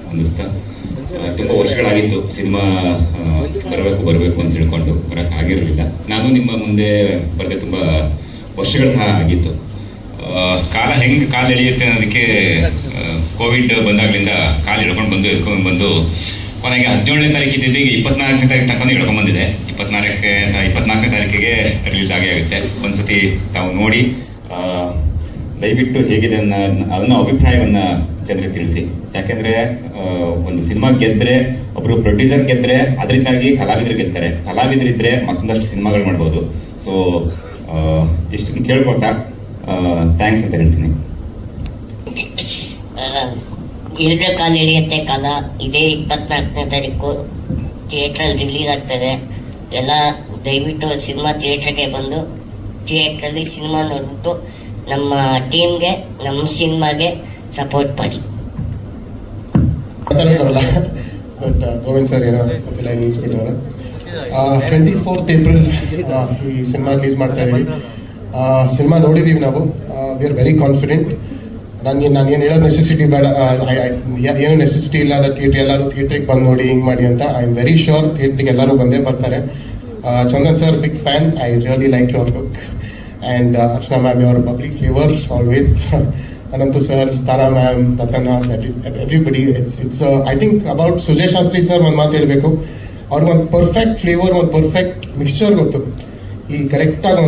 ಹೊಂದಿಸ್ತಾ ತುಂಬ ವರ್ಷಗಳಾಗಿತ್ತು ಸಿನಿಮಾ ಬರಬೇಕು ಅಂತ ಹೇಳ್ಕೊಂಡು ಬರೋಕ್ಕಾಗಿರಲಿಲ್ಲ. ನಾನು ನಿಮ್ಮ ಮುಂದೆ ಬರದೆ ತುಂಬ ವರ್ಷಗಳು ಸಹ ಆಗಿತ್ತು. ಕಾಲ ಹೆಂಗೆ ಕಾಲು ಎಳೆಯುತ್ತೆ ಅನ್ನೋದಕ್ಕೆ ಕೋವಿಡ್ ಬಂದಾಗಲಿಂದ ಕಾಲು ಎಳ್ಕೊಂಡು ಬಂದು ಕೊನೆಗೆ 17ನೇ ತಾರೀಕು ಇದ್ದಿದ್ದು ಈಗ 24ನೇ ತಾರೀಕು ತಕ್ಕಂದು ಹೇಳ್ಕೊಂಡ್ಬಂದಿದೆ. 24ನೇ ತಾರೀಕಿಗೆ ರಿಲೀಸ್ ಆಗುತ್ತೆ. ಒಂದ್ಸತಿ ತಾವು ನೋಡಿ ದಯವಿಟ್ಟು ಹೇಗಿದೆ ಅದನ್ನ ಅಭಿಪ್ರಾಯವನ್ನು ಜನರಿಗೆ ತಿಳಿಸಿ. ಯಾಕೆಂದರೆ ಒಂದು ಸಿನಿಮಾ ಗೆದ್ದರೆ, ಒಬ್ಬರು ಪ್ರೊಡ್ಯೂಸರ್ ಗೆದ್ದರೆ ಅದರಿಂದಾಗಿ ಕಲಾವಿದರು ಗೆಲ್ತಾರೆ, ಕಲಾವಿದರಿದ್ದರೆ ಮತ್ತೊಂದಷ್ಟು ಸಿನಿಮಾಗಳು ಮಾಡ್ಬೋದು. ಸೊ ಇಷ್ಟನ್ನು ಕೇಳ್ಕೊಳ್ತಾ ಥ್ಯಾಂಕ್ಸ್ ಅಂತ ಹೇಳ್ತೀನಿ. ಎಲ್ರ ಕಾಲ ಎಳೆಯುತ್ತೆ ಕಾಲ ಇದೇ 24ನೇ ತಾರೀಕು ಥಿಯೇಟ್ರಲ್ಲಿ ರಿಲೀಸ್ ಆಗ್ತದೆ. ಎಲ್ಲ ದಯವಿಟ್ಟು ಸಿನಿಮಾ ಥಿಯೇಟ್ರಿಗೆ ಬಂದು ಥಿಯೇಟ್ರಲ್ಲಿ ಸಿನಿಮಾ ನೋಡ್ಬಿಟ್ಟು ನಮ್ಮ ಟೀಮ್ಗೆ, ನಮ್ಮ ಸಿನಿಮಾಗೆ ಸಪೋರ್ಟ್ ಮಾಡಿ. ಬಟ್ ಗೋವಿಂದ್ ಸರ್ ಏನೋ ನ್ಯೂಸ್ ಬಿಟ್ಟವರ 24th April ಈ ಸಿನಿಮಾ ರಿಲೀಸ್ ಮಾಡ್ತಾ ಇದ್ದೀವಿ. ಸಿನಿಮಾ ನೋಡಿದ್ದೀವಿ ನಾವು. We are very confident. ನಾನು ಏನು ಹೇಳೋದು ನೆಸೆಸಿಟಿ ಬೇಡ, ಏನು ನೆಸೆಸಿಟಿ ಇಲ್ಲ ಅದ ಎಲ್ಲರೂ ಥಿಯೇಟ್ರಿಗೆ ಬಂದು ನೋಡಿ ಹಿಂಗೆ ಮಾಡಿ ಅಂತ. ಐ ಆಮ್ ವೆರಿ ಶ್ಯೂರ್ ಥಿಯೇಟ್ರಿಗೆ ಎಲ್ಲರೂ ಬಂದೇ ಬರ್ತಾರೆ. Chandan sir big fan. I really like your look and Archana ma'am, your bubbly flavor always. Anantu sir, Tara ma'am, Tatana, everybody. It's I think about Sujay Shastri sir one ಮಾತು ಹೇಳಬೇಕು. ಅವ್ರಿಗೆ ಒಂದು perfect flavour, ಒಂದು perfect mixture ಗೊತ್ತು. ಈ ಕರೆಕ್ಟಾಗಿ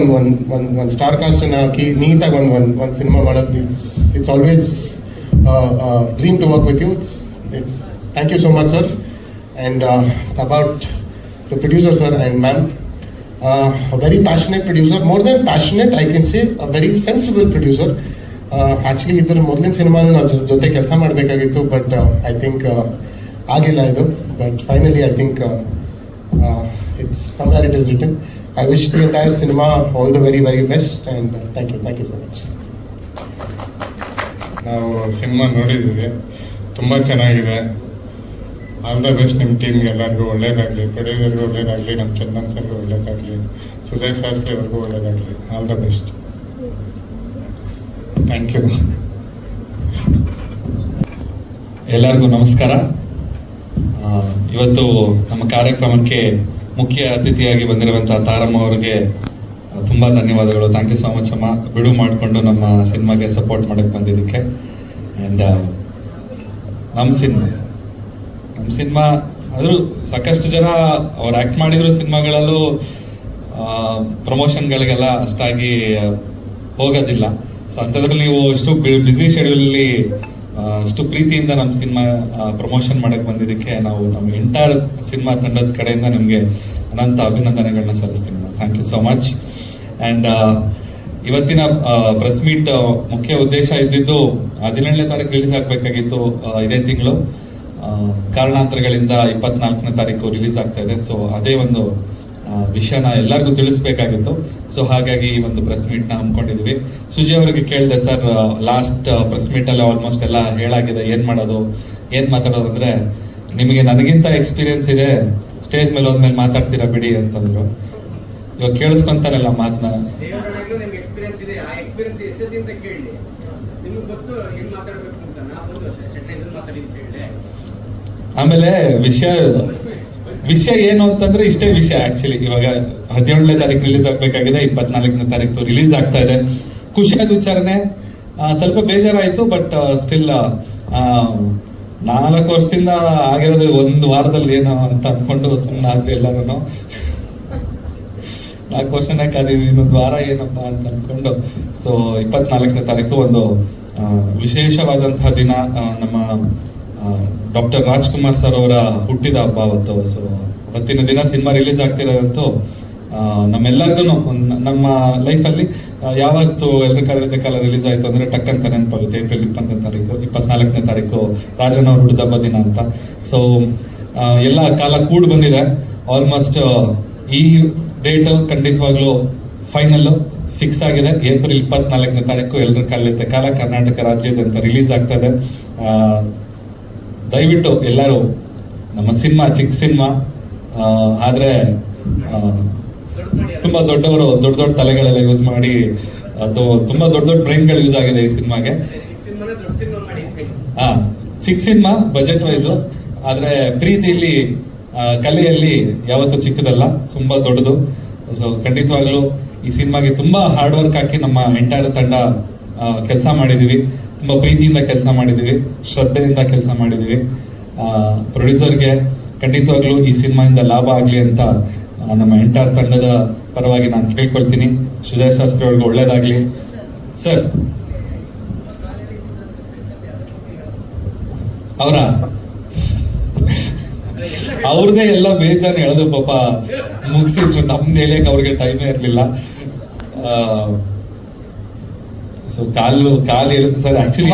ಒಂದು star ಕಾಸ್ಟನ್ನು ಹಾಕಿ ನೀಟಾಗಿ ಒಂದು ಸಿನಿಮಾ ಮಾಡೋದು. It's always dream to work with you. It's thank you so much sir. And about the producer sir and ma'am, a very passionate producer, more than passionate I can say a very sensible producer. Actually ಇದರ ಮೊದಲಿನ ಸಿನಿಮಾನು ನಾವು ಜೊತೆ ಕೆಲಸ ಮಾಡಬೇಕಾಗಿತ್ತು, but I think ಆಗಿಲ್ಲ ಇದು. But finally I think it's somewhere it is written. I wish the entire cinema all the very very best and thank you so much. ನಾವು cinema ನೋಡಿದ್ದೀವಿ, ತುಂಬ ಚೆನ್ನಾಗಿದೆ. ಆಲ್ ದ ಬೆಸ್ಟ್ ನಿಮ್ಮ ಟೀಮ್ಗೆ ಎಲ್ಲರಿಗೂ ಒಳ್ಳೇದಾಗಲಿ, ಪ್ರೊಡ್ಯೂಸರ್ಗೂ ಒಳ್ಳೇದಾಗಲಿ, ನಮ್ಮ ಚಂದನ್ ಸರ್ಗೂ ಒಳ್ಳೇದಾಗಲಿ, ಸುಜಯ್ ಶಾಸ್ತ್ರಿ ಅವ್ರಿಗೂ ಒಳ್ಳೇದಾಗಲಿ. All the best. Thank you. ಎಲ್ಲರಿಗೂ ನಮಸ್ಕಾರ. ಇವತ್ತು ನಮ್ಮ ಕಾರ್ಯಕ್ರಮಕ್ಕೆ ಮುಖ್ಯ ಅತಿಥಿಯಾಗಿ ಬಂದಿರುವಂಥ ತಾರಮ್ಮ ಅವರಿಗೆ ತುಂಬ ಧನ್ಯವಾದಗಳು. ಥ್ಯಾಂಕ್ ಯು ಸೋ ಮಚ್ ಅಮ್ಮ, ಬಿಡು ಮಾಡಿಕೊಂಡು ನಮ್ಮ ಸಿನಿಮಾಗೆ ಸಪೋರ್ಟ್ ಮಾಡೋಕ್ಕೆ ಬಂದಿದ್ದಕ್ಕೆ. ಆ್ಯಂಡ್ ನಮ್ಮ ಸಿನಿಮಾ ಆದರೂ ಸಾಕಷ್ಟು ಜನ ಅವ್ರು ಆ್ಯಕ್ಟ್ ಮಾಡಿದ್ರು ಸಿನಿಮಾಗಳಲ್ಲೂ ಪ್ರಮೋಷನ್ಗಳಿಗೆಲ್ಲ ಅಷ್ಟಾಗಿ ಹೋಗೋದಿಲ್ಲ. ಸೊ ಅಂಥದ್ರಲ್ಲಿ ನೀವು ಇಷ್ಟು ಬ್ಯುಸಿ ಶೆಡ್ಯೂಲಲ್ಲಿ ಅಷ್ಟು ಪ್ರೀತಿಯಿಂದ ನಮ್ಮ ಸಿನಿಮಾ ಪ್ರಮೋಷನ್ ಮಾಡೋಕ್ಕೆ ಬಂದಿದ್ದಕ್ಕೆ ನಾವು ನಮ್ಮ ಎಂಟೈರ್ ಸಿನಿಮಾ ತಂಡದ ಕಡೆಯಿಂದ ನಿಮಗೆ ಅನಂತ ಅಭಿನಂದನೆಗಳನ್ನ ಸಲ್ಲಿಸ್ತೀನಿ. Thank you so much. And ಇವತ್ತಿನ ಪ್ರೆಸ್ ಮೀಟ್ ಮುಖ್ಯ ಉದ್ದೇಶ ಇದ್ದಿದ್ದು 17ನೇ ತಾರೀಕು ರಿಲೀಸ್ ಆಗಬೇಕಾಗಿತ್ತು ಇದೇ ತಿಂಗಳು. ಕಾರಣಾಂತರಗಳಿಂದ 24ನೇ ತಾರೀಕು ರಿಲೀಸ್ ಆಗ್ತಾ ಇದೆ. ಸೊ ಅದೇ ಒಂದು ವಿಷಯನ ಎಲ್ಲರಿಗೂ ತಿಳಿಸ್ಬೇಕಾಗಿತ್ತು. ಸೊ ಹಾಗಾಗಿ ಈ ಒಂದು ಪ್ರೆಸ್ ಮೀಟ್ನ ಹಮ್ಮಿಕೊಂಡಿದ್ವಿ. ಸುಜಿ ಅವರಿಗೆ ಕೇಳಿದೆ, ಸರ್ ಲಾಸ್ಟ್ ಪ್ರೆಸ್ ಮೀಟಲ್ಲಿ ಆಲ್ಮೋಸ್ಟ್ ಎಲ್ಲ ಹೇಳಾಗಿದೆ, ಏನು ಮಾಡೋದು, ಏನು ಮಾತಾಡೋದು ಅಂದರೆ, ನಿಮಗೆ ನನಗಿಂತ ಎಕ್ಸ್ಪೀರಿಯನ್ಸ್ ಇದೆ, ಸ್ಟೇಜ್ ಮೇಲೆ ಹೋದ್ಮೇಲೆ ಮಾತಾಡ್ತೀರಾ ಬಿಡಿ ಅಂತಂದ್ರು. ಇವಾಗ ಕೇಳಿಸ್ಕೊಂತಾರಲ್ಲ ಮಾತನ್ನ. ಆಮೇಲೆ ವಿಷಯ ಏನು ಅಂತಂದ್ರೆ ಇಷ್ಟೇ ವಿಷಯ. ಆಕ್ಚುಲಿ ಇವಾಗ 17ನೇ ತಾರೀಕು ರಿಲೀಸ್ ಆಗ್ಬೇಕಾಗಿದೆ, 24ನೇ ತಾರೀಕು ರಿಲೀಸ್ ಆಗ್ತಾ ಇದೆ. ಖುಷಿಯಾದ ವಿಚಾರನೆ. ಸ್ವಲ್ಪ ಬೇಜಾರಾಯಿತು, ಬಟ್ ಸ್ಟಿಲ್ 4 ವರ್ಷದಿಂದ ಆಗಿರೋದು 1 ವಾರದಲ್ಲಿ ಏನು ಅಂತ ಅನ್ಕೊಂಡು ಸುಮ್ಮನೆ ಆಗಲಿಲ್ಲ. ನಾನು 4 ವರ್ಷನೇ ಕಾದಿದ್ವಿ, ಇನ್ನೊಂದು ವಾರ ಏನಪ್ಪ ಅಂತ ಅನ್ಕೊಂಡು. ಸೊ 24ನೇ ತಾರೀಕು ಒಂದು ವಿಶೇಷವಾದಂತಹ ದಿನ. ನಮ್ಮ ಡಾಕ್ಟರ್ ರಾಜ್ಕುಮಾರ್ ಸರ್ ಅವರ ಹುಟ್ಟಿದ ಹಬ್ಬ ಅವತ್ತು. ಸೊ ಅವತ್ತಿನ ದಿನ ಸಿನಿಮಾ ರಿಲೀಸ್ ಆಗ್ತಿರೋದಂತೂ ನಮ್ಮೆಲ್ಲರಿಗೂ ನಮ್ಮ ಲೈಫಲ್ಲಿ ಯಾವತ್ತು ಎಲ್ಲರ ಕಾಲ ರಿಲೀಸ್ ಆಯಿತು ಅಂದರೆ ಟಕ್ ಅಂತ ನೆನಪಾಗುತ್ತೆ. ಏಪ್ರಿಲ್ 24ನೇ ತಾರೀಕು ರಾಜನ್ ಅವ್ರ ಹುಟ್ಟಿದ ಹಬ್ಬ ದಿನ ಅಂತ. ಸೊ ಎಲ್ಲ ಕಾಲ ಕೂಡ್ ಬಂದಿದೆ. ಆಲ್ಮೋಸ್ಟ್ ಈ ಡೇಟ್ ಖಂಡಿತವಾಗ್ಲೂ ಫೈನಲ್ಲು ಫಿಕ್ಸ್ ಆಗಿದೆ. ಏಪ್ರಿಲ್ 24ನೇ ತಾರೀಕು ಎಲ್ಲರ ಕಾಲ ಕರ್ನಾಟಕ ರಾಜ್ಯದಂತ ರಿಲೀಸ್ ಆಗ್ತಾ ಇದೆ. ದಯವಿಟ್ಟು ಎಲ್ಲರೂ ನಮ್ಮ ಸಿನಿಮಾ ಚಿಕ್ಕ ಸಿನಿಮಾ ಆದರೆ ತುಂಬ ದೊಡ್ಡವರು ದೊಡ್ಡ ತಲೆಗಳೆಲ್ಲ ಯೂಸ್ ಮಾಡಿ, ಅದು ತುಂಬ ದೊಡ್ಡ ಬ್ರೈನ್ಗಳು ಯೂಸ್ ಆಗಿದೆ ಈ ಸಿನಿಮಾಗೆ. ಚಿಕ್ಕ ಸಿನಿಮಾ ಬಜೆಟ್ ವೈಸು, ಆದರೆ ಪ್ರೀತಿಯಲ್ಲಿ ಕಲೆಯಲ್ಲಿ ಯಾವತ್ತೂ ಚಿಕ್ಕದಲ್ಲ, ತುಂಬ ದೊಡ್ಡದು. ಸೊ ಖಂಡಿತವಾಗ್ಲೂ ಈ ಸಿನಿಮಾಗೆ ತುಂಬ ಹಾರ್ಡ್ ವರ್ಕ್ ಹಾಕಿ ನಮ್ಮ ಎಂಟೈರ್ ತಂಡ ಕೆಲಸ ಮಾಡಿದ್ದೀವಿ. ತುಂಬ ಪ್ರೀತಿಯಿಂದ ಕೆಲಸ ಮಾಡಿದ್ದೀವಿ, ಶ್ರದ್ಧೆಯಿಂದ ಕೆಲಸ ಮಾಡಿದ್ದೀವಿ. ಪ್ರೊಡ್ಯೂಸರ್ಗೆ ಖಂಡಿತವಾಗ್ಲೂ ಈ ಸಿನಿಮಾಯಿಂದ ಲಾಭ ಆಗಲಿ ಅಂತ ನಮ್ಮ ಎಂಟೈರ್ ತಂಡದ ಪರವಾಗಿ ನಾನು ಕೇಳ್ಕೊಳ್ತೀನಿ. ಸುಜಯ್ ಶಾಸ್ತ್ರಿ ಅವ್ರಿಗೆ ಒಳ್ಳೇದಾಗಲಿ ಸರ್. ಅವ್ರದ್ದೇ ಎಲ್ಲ ಬೇಜಾನ್ ಹೇಳೋದು, ಪಾಪ ಮುಗಿಸಿದ್ರು, ನಮ್ದು ಹೇಳಕ್ ಅವ್ರಿಗೆ ಟೈಮೇ ಇರಲಿಲ್ಲ. ಸೊ ಕಾಲು ಹೇಳುತ್ತೆ ಸರ್. ಆಕ್ಚುಲಿ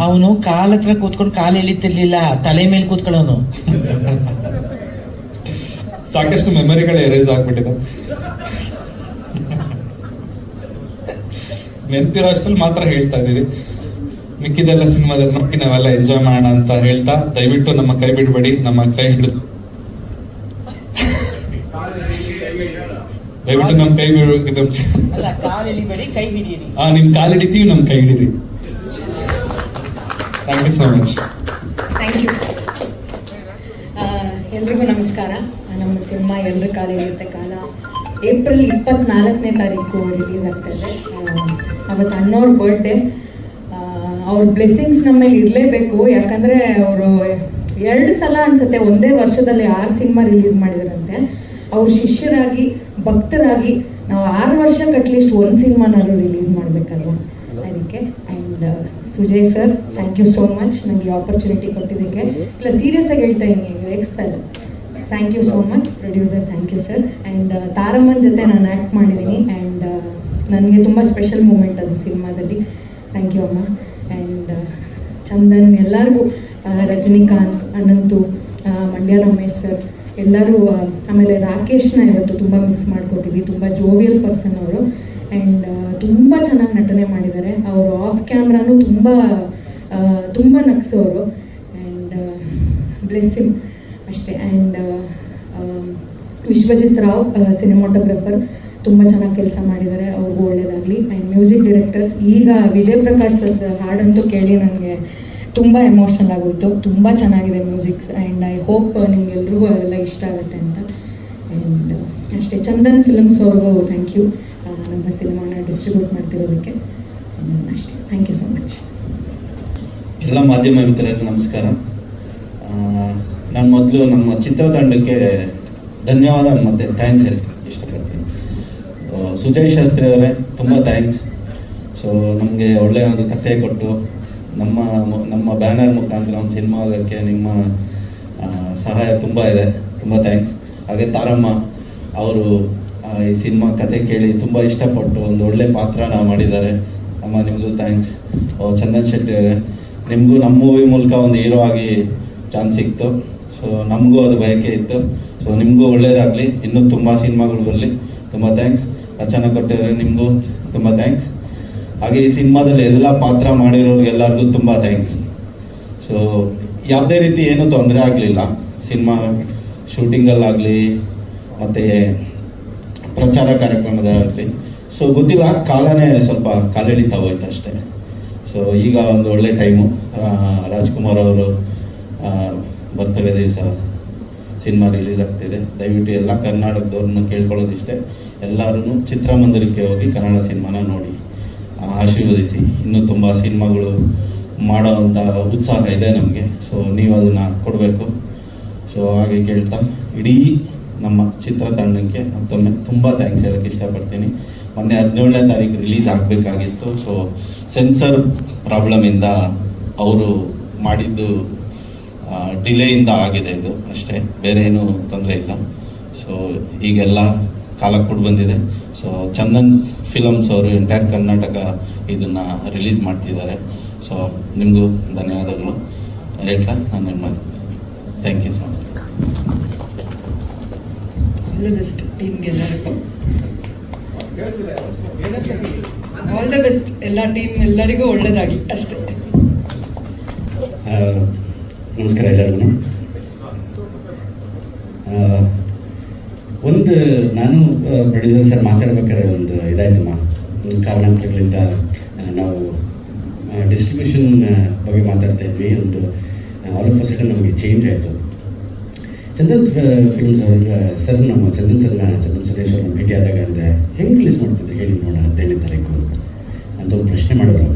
ಅವನು ಕಾಲ್ ಹತ್ರ ಕೂತ್ಕೊಂಡು ಕಾಲು ಎಳಿತಿರ್ಲಿಲ್ಲ, ತಲೆ ಮೇಲೆ ಕೂತ್ಕೊಳ್ಳೋನು. ಸಾಕಷ್ಟು ಮೆಮೊರಿಗಳು ಎರೇಸ್ ಆಗ್ಬಿಟ್ಟಿದೆ. ನೆನಪಿರೋ ಅಷ್ಟಲ್ಲಿ ಮಾತ್ರ ಹೇಳ್ತಾ ಇದೀವಿ, ಮಿಕ್ಕಿದೆಲ್ಲ ಸಿನಿಮಾದಲ್ಲಿ ನೋಡಿ ನಾವೆಲ್ಲ ಎಂಜಾಯ್ ಮಾಡೋಣ ಅಂತ ಹೇಳ್ತಾ, ದಯವಿಟ್ಟು ನಮ್ಮ ಕೈ ಬಿಡಬೇಡಿ, ನಮ್ಮ ಕೈ ಹಿಡಿದು ದಯವಿಟ್ಟು ನಮ್ಮ ಕೈ ನಿಮ್ ಕಾಲು ಹಿಡಿತೀವಿ, ನಮ್ಮ ಕೈ ಹಿಡೀರಿ. Thank you so much. Thank you. ಎಲ್ರಿಗೂ ನಮಸ್ಕಾರ. ನಮ್ಮ ಸಿನಿಮಾ ಎಲ್ಲರ ಕಾಲ ಇರುತ್ತೆ ಕಾಲ ಏಪ್ರಿಲ್ 24ನೇ ತಾರೀಕು ರಿಲೀಸ್ ಆಗ್ತಾ ಇದೆ. ಅವತ್ತು ಅಣ್ಣವ್ರ ಬರ್ಡೇ. ಅವ್ರ ಬ್ಲೆಸ್ಸಿಂಗ್ಸ್ ನಮ್ಮ ಮೇಲೆ ಇರಲೇಬೇಕು, ಯಾಕಂದರೆ ಅವರು 2 ಸಲ ಅನಿಸುತ್ತೆ ಒಂದೇ ವರ್ಷದಲ್ಲಿ 6 ಸಿನಿಮಾ ರಿಲೀಸ್ ಮಾಡಿದಾರಂತೆ. ಅವ್ರ ಶಿಷ್ಯರಾಗಿ ಭಕ್ತರಾಗಿ ನಾವು 6 ವರ್ಷಕ್ಕೆ ಅಟ್ಲೀಸ್ಟ್ 1 ಸಿನಿಮಾನಾದ್ರು ರಿಲೀಸ್ ಮಾಡಬೇಕಲ್ವ, ಅದಕ್ಕೆ. And Sujay sir, thank you so much ನನಗೆ ಆಪರ್ಚುನಿಟಿ ಕೊಟ್ಟಿದ್ದಕ್ಕೆ. ಇಲ್ಲ, ಸೀರಿಯಸ್ ಆಗಿ ಹೇಳ್ತಾ ಇದ್ದೀನಿ, ರೇಗಿಸ್ತಾ ಇಲ್ಲ. Thank you so much producer, thank you sir. And ತಾರಮ್ಮನ ಜೊತೆ ನಾನು ಆ್ಯಕ್ಟ್ ಮಾಡಿದ್ದೀನಿ, ಆ್ಯಂಡ್ ನನಗೆ ತುಂಬ ಸ್ಪೆಷಲ್ ಮೂಮೆಂಟ್ ಅದು ಸಿನಿಮಾದಲ್ಲಿ. ಥ್ಯಾಂಕ್ ಯು ಅಮ್ಮ. ಆ್ಯಂಡ್ ಚಂದನ್, ಎಲ್ಲರಿಗೂ, ರಜನಿಕಾಂತ್, ಅನಂತು, ಮಂಡ್ಯ ರಮೇಶ್ ಸರ್, ಎಲ್ಲರೂ. ಆಮೇಲೆ ರಾಕೇಶ್ನ ಇವತ್ತು ತುಂಬ ಮಿಸ್ ಮಾಡ್ಕೋತೀವಿ, ತುಂಬ ಜೋವಿಯಲ್ ಪರ್ಸನ್ ಅವರು. ಆ್ಯಂಡ್ ತುಂಬ ಚೆನ್ನಾಗಿ ನಟನೆ ಮಾಡಿದ್ದಾರೆ. ಅವರು ಆಫ್ ಕ್ಯಾಮ್ರಾನು ತುಂಬ ನಗ್ಸೋರು. ಆ್ಯಂಡ್ ಬ್ಲೆಸ್ಸಿಂಗ್ ಅಷ್ಟೇ. ಆ್ಯಂಡ್ ವಿಶ್ವಜಿತ್ ರಾವ್ ಸಿನಿಮಾಟೋಗ್ರಫರ್, ತುಂಬ ಚೆನ್ನಾಗಿ ಕೆಲಸ ಮಾಡಿದ್ದಾರೆ, ಅವ್ರಿಗೂ ಒಳ್ಳೇದಾಗಲಿ. ಆ್ಯಂಡ್ ಮ್ಯೂಸಿಕ್ ಡೈರೆಕ್ಟರ್ಸ್, ಈಗ ವಿಜಯ್ ಪ್ರಕಾಶ್ ಸರ್ ಹಾಡಂತೂ ಕೇಳಿ ನನಗೆ ತುಂಬ ಎಮೋಷನಲ್ ಆಗೋಯಿತು. ತುಂಬ ಚೆನ್ನಾಗಿದೆ ಮ್ಯೂಸಿಕ್ಸ್. ಆ್ಯಂಡ್ ಐ ಹೋಪ್ ನಿಮ್ಗೆಲ್ರಿಗೂ ಅವೆಲ್ಲ ಇಷ್ಟ ಆಗುತ್ತೆ ಅಂತ. ಆ್ಯಂಡ್ ಅಷ್ಟೇ, ಚಂದನ್ ಫಿಲ್ಮ್ಸ್ ಅವ್ರಿಗೂ ಥ್ಯಾಂಕ್ ಯು, ನಮ್ಮ ಸಿನಿಮಾನ ಡಿಸ್ಟ್ರಿಬ್ಯೂಟ್ ಮಾಡ್ತಿರೋದಕ್ಕೆ. ಅಷ್ಟೇ, ಥ್ಯಾಂಕ್ ಯು ಸೋ ಮಚ್. ಎಲ್ಲ ಮಾಧ್ಯಮ ಮಿತ್ರರಿಗೆ ನಮಸ್ಕಾರ. ನಾನು ಮೊದಲು ನಮ್ಮ ಚಿತ್ರತಂಡಕ್ಕೆ ಧನ್ಯವಾದ ಮತ್ತು ಥ್ಯಾಂಕ್ಸ್ ಹೇಳಕ್ಕೆ ಇಷ್ಟಪಡ್ತೀನಿ. ಸುಜಯ್ ಶಾಸ್ತ್ರಿ ಅವರೇ, ತುಂಬ ಥ್ಯಾಂಕ್ಸ್. ಸೊ ನಮಗೆ ಒಳ್ಳೆಯ ಒಂದು ಕಥೆ ಕೊಟ್ಟು ನಮ್ಮ ಬ್ಯಾನರ್ ಮುಖಾಂತರ ಒಂದು ಸಿನಿಮಾ ಆಗೋಕ್ಕೆ ನಿಮ್ಮ ಸಹಾಯ ತುಂಬ ಇದೆ, ತುಂಬ ಥ್ಯಾಂಕ್ಸ್. ಹಾಗೆ ತಾರಮ್ಮ ಅವರು ಈ ಸಿನಿಮಾ ಕತೆ ಕೇಳಿ ತುಂಬ ಇಷ್ಟಪಟ್ಟು ಒಂದು ಒಳ್ಳೆ ಪಾತ್ರನ ಮಾಡಿದ್ದಾರೆ. ಅಮ್ಮ, ನಿಮಗೂ ಥ್ಯಾಂಕ್ಸ್. ಚಂದನ್ ಶೆಟ್ಟಿ ಅವರೇ, ನಿಮಗೂ ನಮ್ಮ ಮೂವಿ ಮೂಲಕ ಒಂದು ಹೀರೋ ಆಗಿ ಚಾನ್ಸ್ ಸಿಕ್ತು. ಸೊ ನಮಗೂ ಅದು ಬಯಕೆ ಇತ್ತು. ಸೊ ನಿಮಗೂ ಒಳ್ಳೇದಾಗಲಿ, ಇನ್ನೂ ತುಂಬ ಸಿನಿಮಾಗಳು ಬರಲಿ. ತುಂಬ ಥ್ಯಾಂಕ್ಸ್. ರಚನಾ ಕೊಟ್ಟಿದ್ದಾರೆ, ನಿಮಗೂ ತುಂಬ ಥ್ಯಾಂಕ್ಸ್. ಹಾಗೆ ಈ ಸಿನಿಮಾದಲ್ಲಿ ಎಲ್ಲ ಪಾತ್ರ ಮಾಡಿರೋರಿಗೆಲ್ಲರಿಗೂ ತುಂಬ ಥ್ಯಾಂಕ್ಸ್. ಸೊ ಯಾವುದೇ ರೀತಿ ಏನೂ ತೊಂದರೆ ಆಗಲಿಲ್ಲ ಸಿನಿಮಾ ಶೂಟಿಂಗಲ್ಲಾಗಲಿ ಮತ್ತು ಪ್ರಚಾರ ಕಾರ್ಯಕ್ರಮದಾಗಲಿ. ಸೊ ಗೊತ್ತಿಲ್ಲ, ಕಾಲನೇ ಸ್ವಲ್ಪ ಕಾಲೆಳಿತಾ ಹೋಯ್ತು ಅಷ್ಟೇ. ಸೊ ಈಗ ಒಂದು ಒಳ್ಳೆ ಟೈಮು. ರಾಜ್ಕುಮಾರ್ ಅವರು ಬರ್ತಡೇ ದಿವಸ ಸಿನಿಮಾ ರಿಲೀಸ್ ಆಗ್ತಿದೆ. ದಯವಿಟ್ಟು ಎಲ್ಲ ಕರ್ನಾಟಕದವ್ರನ್ನ ಕೇಳ್ಕೊಳ್ಳೋದಿಷ್ಟೇ, ಎಲ್ಲರೂ ಚಿತ್ರಮಂದಿರಕ್ಕೆ ಹೋಗಿ ಕನ್ನಡ ಸಿನಿಮಾನ ನೋಡಿ ಆಶೀರ್ವದಿಸಿ. ಇನ್ನೂ ತುಂಬ ಸಿನಿಮಾಗಳು ಮಾಡೋವಂಥ ಉತ್ಸಾಹ ಇದೆ ನಮಗೆ. ಸೊ ನೀವು ಅದನ್ನು ಕೊಡಬೇಕು. ಸೊ ಹಾಗೆ ಕೇಳ್ತಾ ಇಡೀ ನಮ್ಮ ಚಿತ್ರತಂಡಕ್ಕೆ ಮತ್ತೊಮ್ಮೆ ತುಂಬ ಥ್ಯಾಂಕ್ಸ್ ಹೇಳೋಕ್ಕೆ ಇಷ್ಟಪಡ್ತೀನಿ. ಮೊನ್ನೆ 17ನೇ ತಾರೀಕು ರಿಲೀಸ್ ಆಗಬೇಕಾಗಿತ್ತು. ಸೊ ಸೆನ್ಸರ್ ಪ್ರಾಬ್ಲಮಿಂದ ಅವರು ಮಾಡಿದ್ದು ಡಿಲೇಯಿಂದ ಆಗಿದೆ, ಇದು ಅಷ್ಟೇ, ಬೇರೆ ಏನೂ ತೊಂದರೆ ಇಲ್ಲ. ಸೊ ಈಗೆಲ್ಲ ಕಾಲ ಕೂಡ ಬಂದಿದೆ. ಸೊ ಚಂದನ್ ಫಿಲಮ್ಸ್ ಅವರು ಎಂಟೈರ್ ಕರ್ನಾಟಕ ಇದನ್ನು ರಿಲೀಸ್ ಮಾಡ್ತಿದ್ದಾರೆ. ಸೊ ನಿಮಗೂ ಧನ್ಯವಾದಗಳು ಹೇಳ್ತಾ ನಾನು ನಿಮ್ಮ thank you so much. All the best ಟೀಮ್ಗೆ ಎಲ್ಲರಿಗೂ. ಆಲ್ ದ ಬೆಸ್ಟ್ ಎಲ್ಲ ಟೀಮ್ ಎಲ್ಲರಿಗೂ ಒಳ್ಳೇದಾಗಲಿ ಅಷ್ಟೇ. ನಮಸ್ಕಾರ ಎಲ್ಲರಿಗೂ. ಒಂದು ನಾನು ಪ್ರೊಡ್ಯೂಸರ್ ಸರ್ ಮಾತಾಡ್ಬೇಕಾದ್ರೆ ಒಂದು ಇದಾಯ್ತಮ್ಮ, ಕಾರಣಾಂತರಗಳಿಂದ ನಾವು ಡಿಸ್ಟ್ರಿಬ್ಯೂಷನ್ ಬಗ್ಗೆ ಮಾತಾಡ್ತಾ ಇದ್ವಿ. ಒಂದು ಆಲ್ ಆಫ್ ಅ ಸಡನ್ ನಮಗೆ ಚೇಂಜ್ ಆಯಿತು. ಚಂದನ್ ಫಿಲ್ಮ್ಸ್ ಅವ್ರ ಸರ್, ನಮ್ಮ ಚಂದನ್ ಸುರೇಶ್ ಅವ್ರನ್ನ ಭೇಟಿ ಆದಾಗ ಅಂದರೆ ಹೆಂಗೆ ರಿಲೀಸ್ ಮಾಡ್ತಿದ್ರು ಹೇಳಿ ನೋಡೋಣ 17ನೇ ತಾರೀಕು ಅಂತ ಒಂದು ಪ್ರಶ್ನೆ ಮಾಡಿದ್ರು.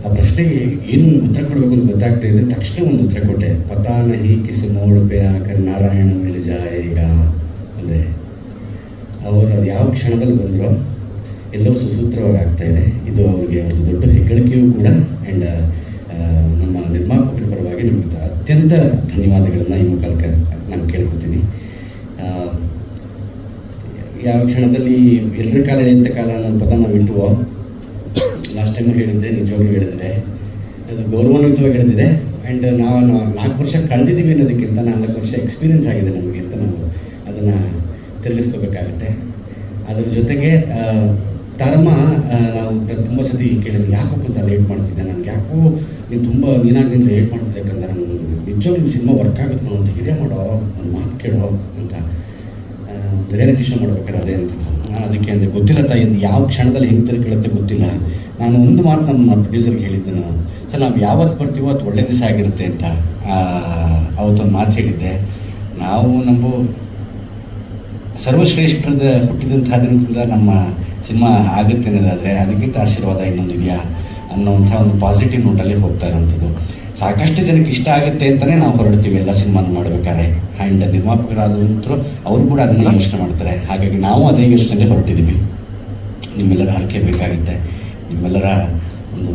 ಆ ಪ್ರಶ್ನೆಗೆ ಏನು ಉತ್ತರ ಕೊಡಬೇಕು ಅಂತ ಗೊತ್ತಾಗ್ತಾ ಇದೆ. ತಕ್ಷಣ ಒಂದು ಉತ್ತರ ಕೊಟ್ಟೆ, ಪತಾ ನಹಿ ಕಿಸಿ ಮೋಡ್ ಪೇ ಆಕರ್ ನಾರಾಯಣ ಮೇಲೆ ಜಾಯೇಗ ಅಂದರೆ ಅವರು ಅದು ಯಾವ ಕ್ಷಣದಲ್ಲಿ ಬಂದರೋ ಎಲ್ಲವೂ ಸುಸೂತ್ರವಾಗಿ ಆಗ್ತಾಯಿದೆ. ಇದು ಅವರಿಗೆ ಒಂದು ದೊಡ್ಡ ಹೆಗ್ಗಳಿಕೆಯೂ ಕೂಡ. ಆ್ಯಂಡ್ ನಮ್ಮ ನಿರ್ಮಾಪಕರ ಪರವಾಗಿ ನಿಮಗೆ ಅತ್ಯಂತ ಧನ್ಯವಾದಗಳನ್ನು ಈ ಮೂಲಕ ನಾನು ಕೇಳ್ಕೊತೀನಿ. ಯಾವ ಕ್ಷಣದಲ್ಲಿ ಎಲ್ಲರ ಕಾಲ ಎಳೆಯುವಂಥ ಕಾಲ ಅನ್ನೋ ಪದ ನಾವು ಇಟ್ಟುವೋ, ಲಾಸ್ಟ್ ಟೈಮು ಹೇಳಿದ್ದೆ, ನಿಜವಾಗ್ಲೂ ಹೇಳಿದ್ರೆ ಅದು ಗೌರವಾನ್ವಿತವಾಗಿ ಹೇಳಿದೆ. ಆ್ಯಂಡ್ ನಾವು 4 ವರ್ಷ ಕಳೆದಿದ್ದೀವಿ ಅನ್ನೋದಕ್ಕಿಂತ 4 ವರ್ಷ ಎಕ್ಸ್ಪೀರಿಯೆನ್ಸ್ ಆಗಿದೆ ನಮಗೆ ಅಂತ ನಾವು ಅದನ್ನು ತಿರುಗಿಸ್ಕೋಬೇಕಾಗುತ್ತೆ. ಅದ್ರ ಜೊತೆಗೆ ತಾರಮ್ಮ ನಾವು ತುಂಬ ಸತಿ ಕೇಳಿದ್ವಿ, ಯಾಕೋ ಅಂತ ಲೇಟ್ ಮಾಡ್ತಿದ್ದೆ, ನನಗೆ ಯಾಕೋ ನೀನಾಗಿ ಲೇಟ್ ಮಾಡ್ತಿದ್ದೆ, ಯಾಕಂದ್ರೆ ನನಗೆ ನಿಜವಾಗ್ಲೂ ಸಿನಿಮಾ ವರ್ಕ್ ಆಗುತ್ತೆ ನಾವು ಅಂತ ಹಿರಿಯ ಮಾಡೋ ಒಂದು ಮಾತು ಕೇಳೋ ಅಂತ ರಿಯಾಲಿಟಿ ಶೋ ಮಾಡ್ಬೇಕಾದ್ರೆ ಅದೇ ಅಂತ ನಾನು ಅದಕ್ಕೆ ಅಂದರೆ ಗೊತ್ತಿಲ್ಲ ತಾಯಿ, ಯಾವ ಕ್ಷಣದಲ್ಲಿ ಹೆಂಗೆ ತಿರುಗಿಳುತ್ತೆ ಗೊತ್ತಿಲ್ಲ. ನಾನು ಒಂದು ಮಾತು ನಮ್ಮ ಪ್ರೊಡ್ಯೂಸರ್ಗೆ ಹೇಳಿದ್ದೆ, ಸರ್ ನಾವು ಯಾವತ್ತು ಬರ್ತೀವೋ ಅದು ಒಳ್ಳೆ ದಿವಸ ಆಗಿರುತ್ತೆ ಅಂತ ಅವತ್ತೊಂದು ಮಾತು ಹೇಳಿದ್ದೆ. ನಾವು ನಮ್ಮ ಸರ್ವಶ್ರೇಷ್ಠದ ಹುಟ್ಟಿದಂತಹ ದಿನದಿಂದ ನಮ್ಮ ಸಿನಿಮಾ ಆಗುತ್ತೆ ಅನ್ನೋದಾದರೆ ಅದಕ್ಕಿಂತ ಆಶೀರ್ವಾದ ಇನ್ನೊಂದು ಇದೆಯಾ ಅನ್ನೋವಂಥ ಒಂದು ಪಾಸಿಟಿವ್ ನೋಟಲ್ಲಿ ಹೋಗ್ತಾ ಇರೋವಂಥದ್ದು. ಸಾಕಷ್ಟು ಜನಕ್ಕೆ ಇಷ್ಟ ಆಗುತ್ತೆ ಅಂತಲೇ ನಾವು ಹೊರಡ್ತೀವಿ ಎಲ್ಲ ಸಿನಿಮಾನ ಮಾಡಬೇಕಾದ್ರೆ. ಆ್ಯಂಡ್ ನಿರ್ಮಾಪಕರಾದಂತರೂ ಅವರು ಕೂಡ ಅದನ್ನು ಯೋಚನೆ ಮಾಡ್ತಾರೆ. ಹಾಗಾಗಿ ನಾವು ಅದೇ ಯೋಚನೆಗೆ ಹೊರಟಿದ್ದೀವಿ. ನಿಮ್ಮೆಲ್ಲರ ಹರಕೆ ಬೇಕಾಗುತ್ತೆ. ನಿಮ್ಮೆಲ್ಲರ ಒಂದು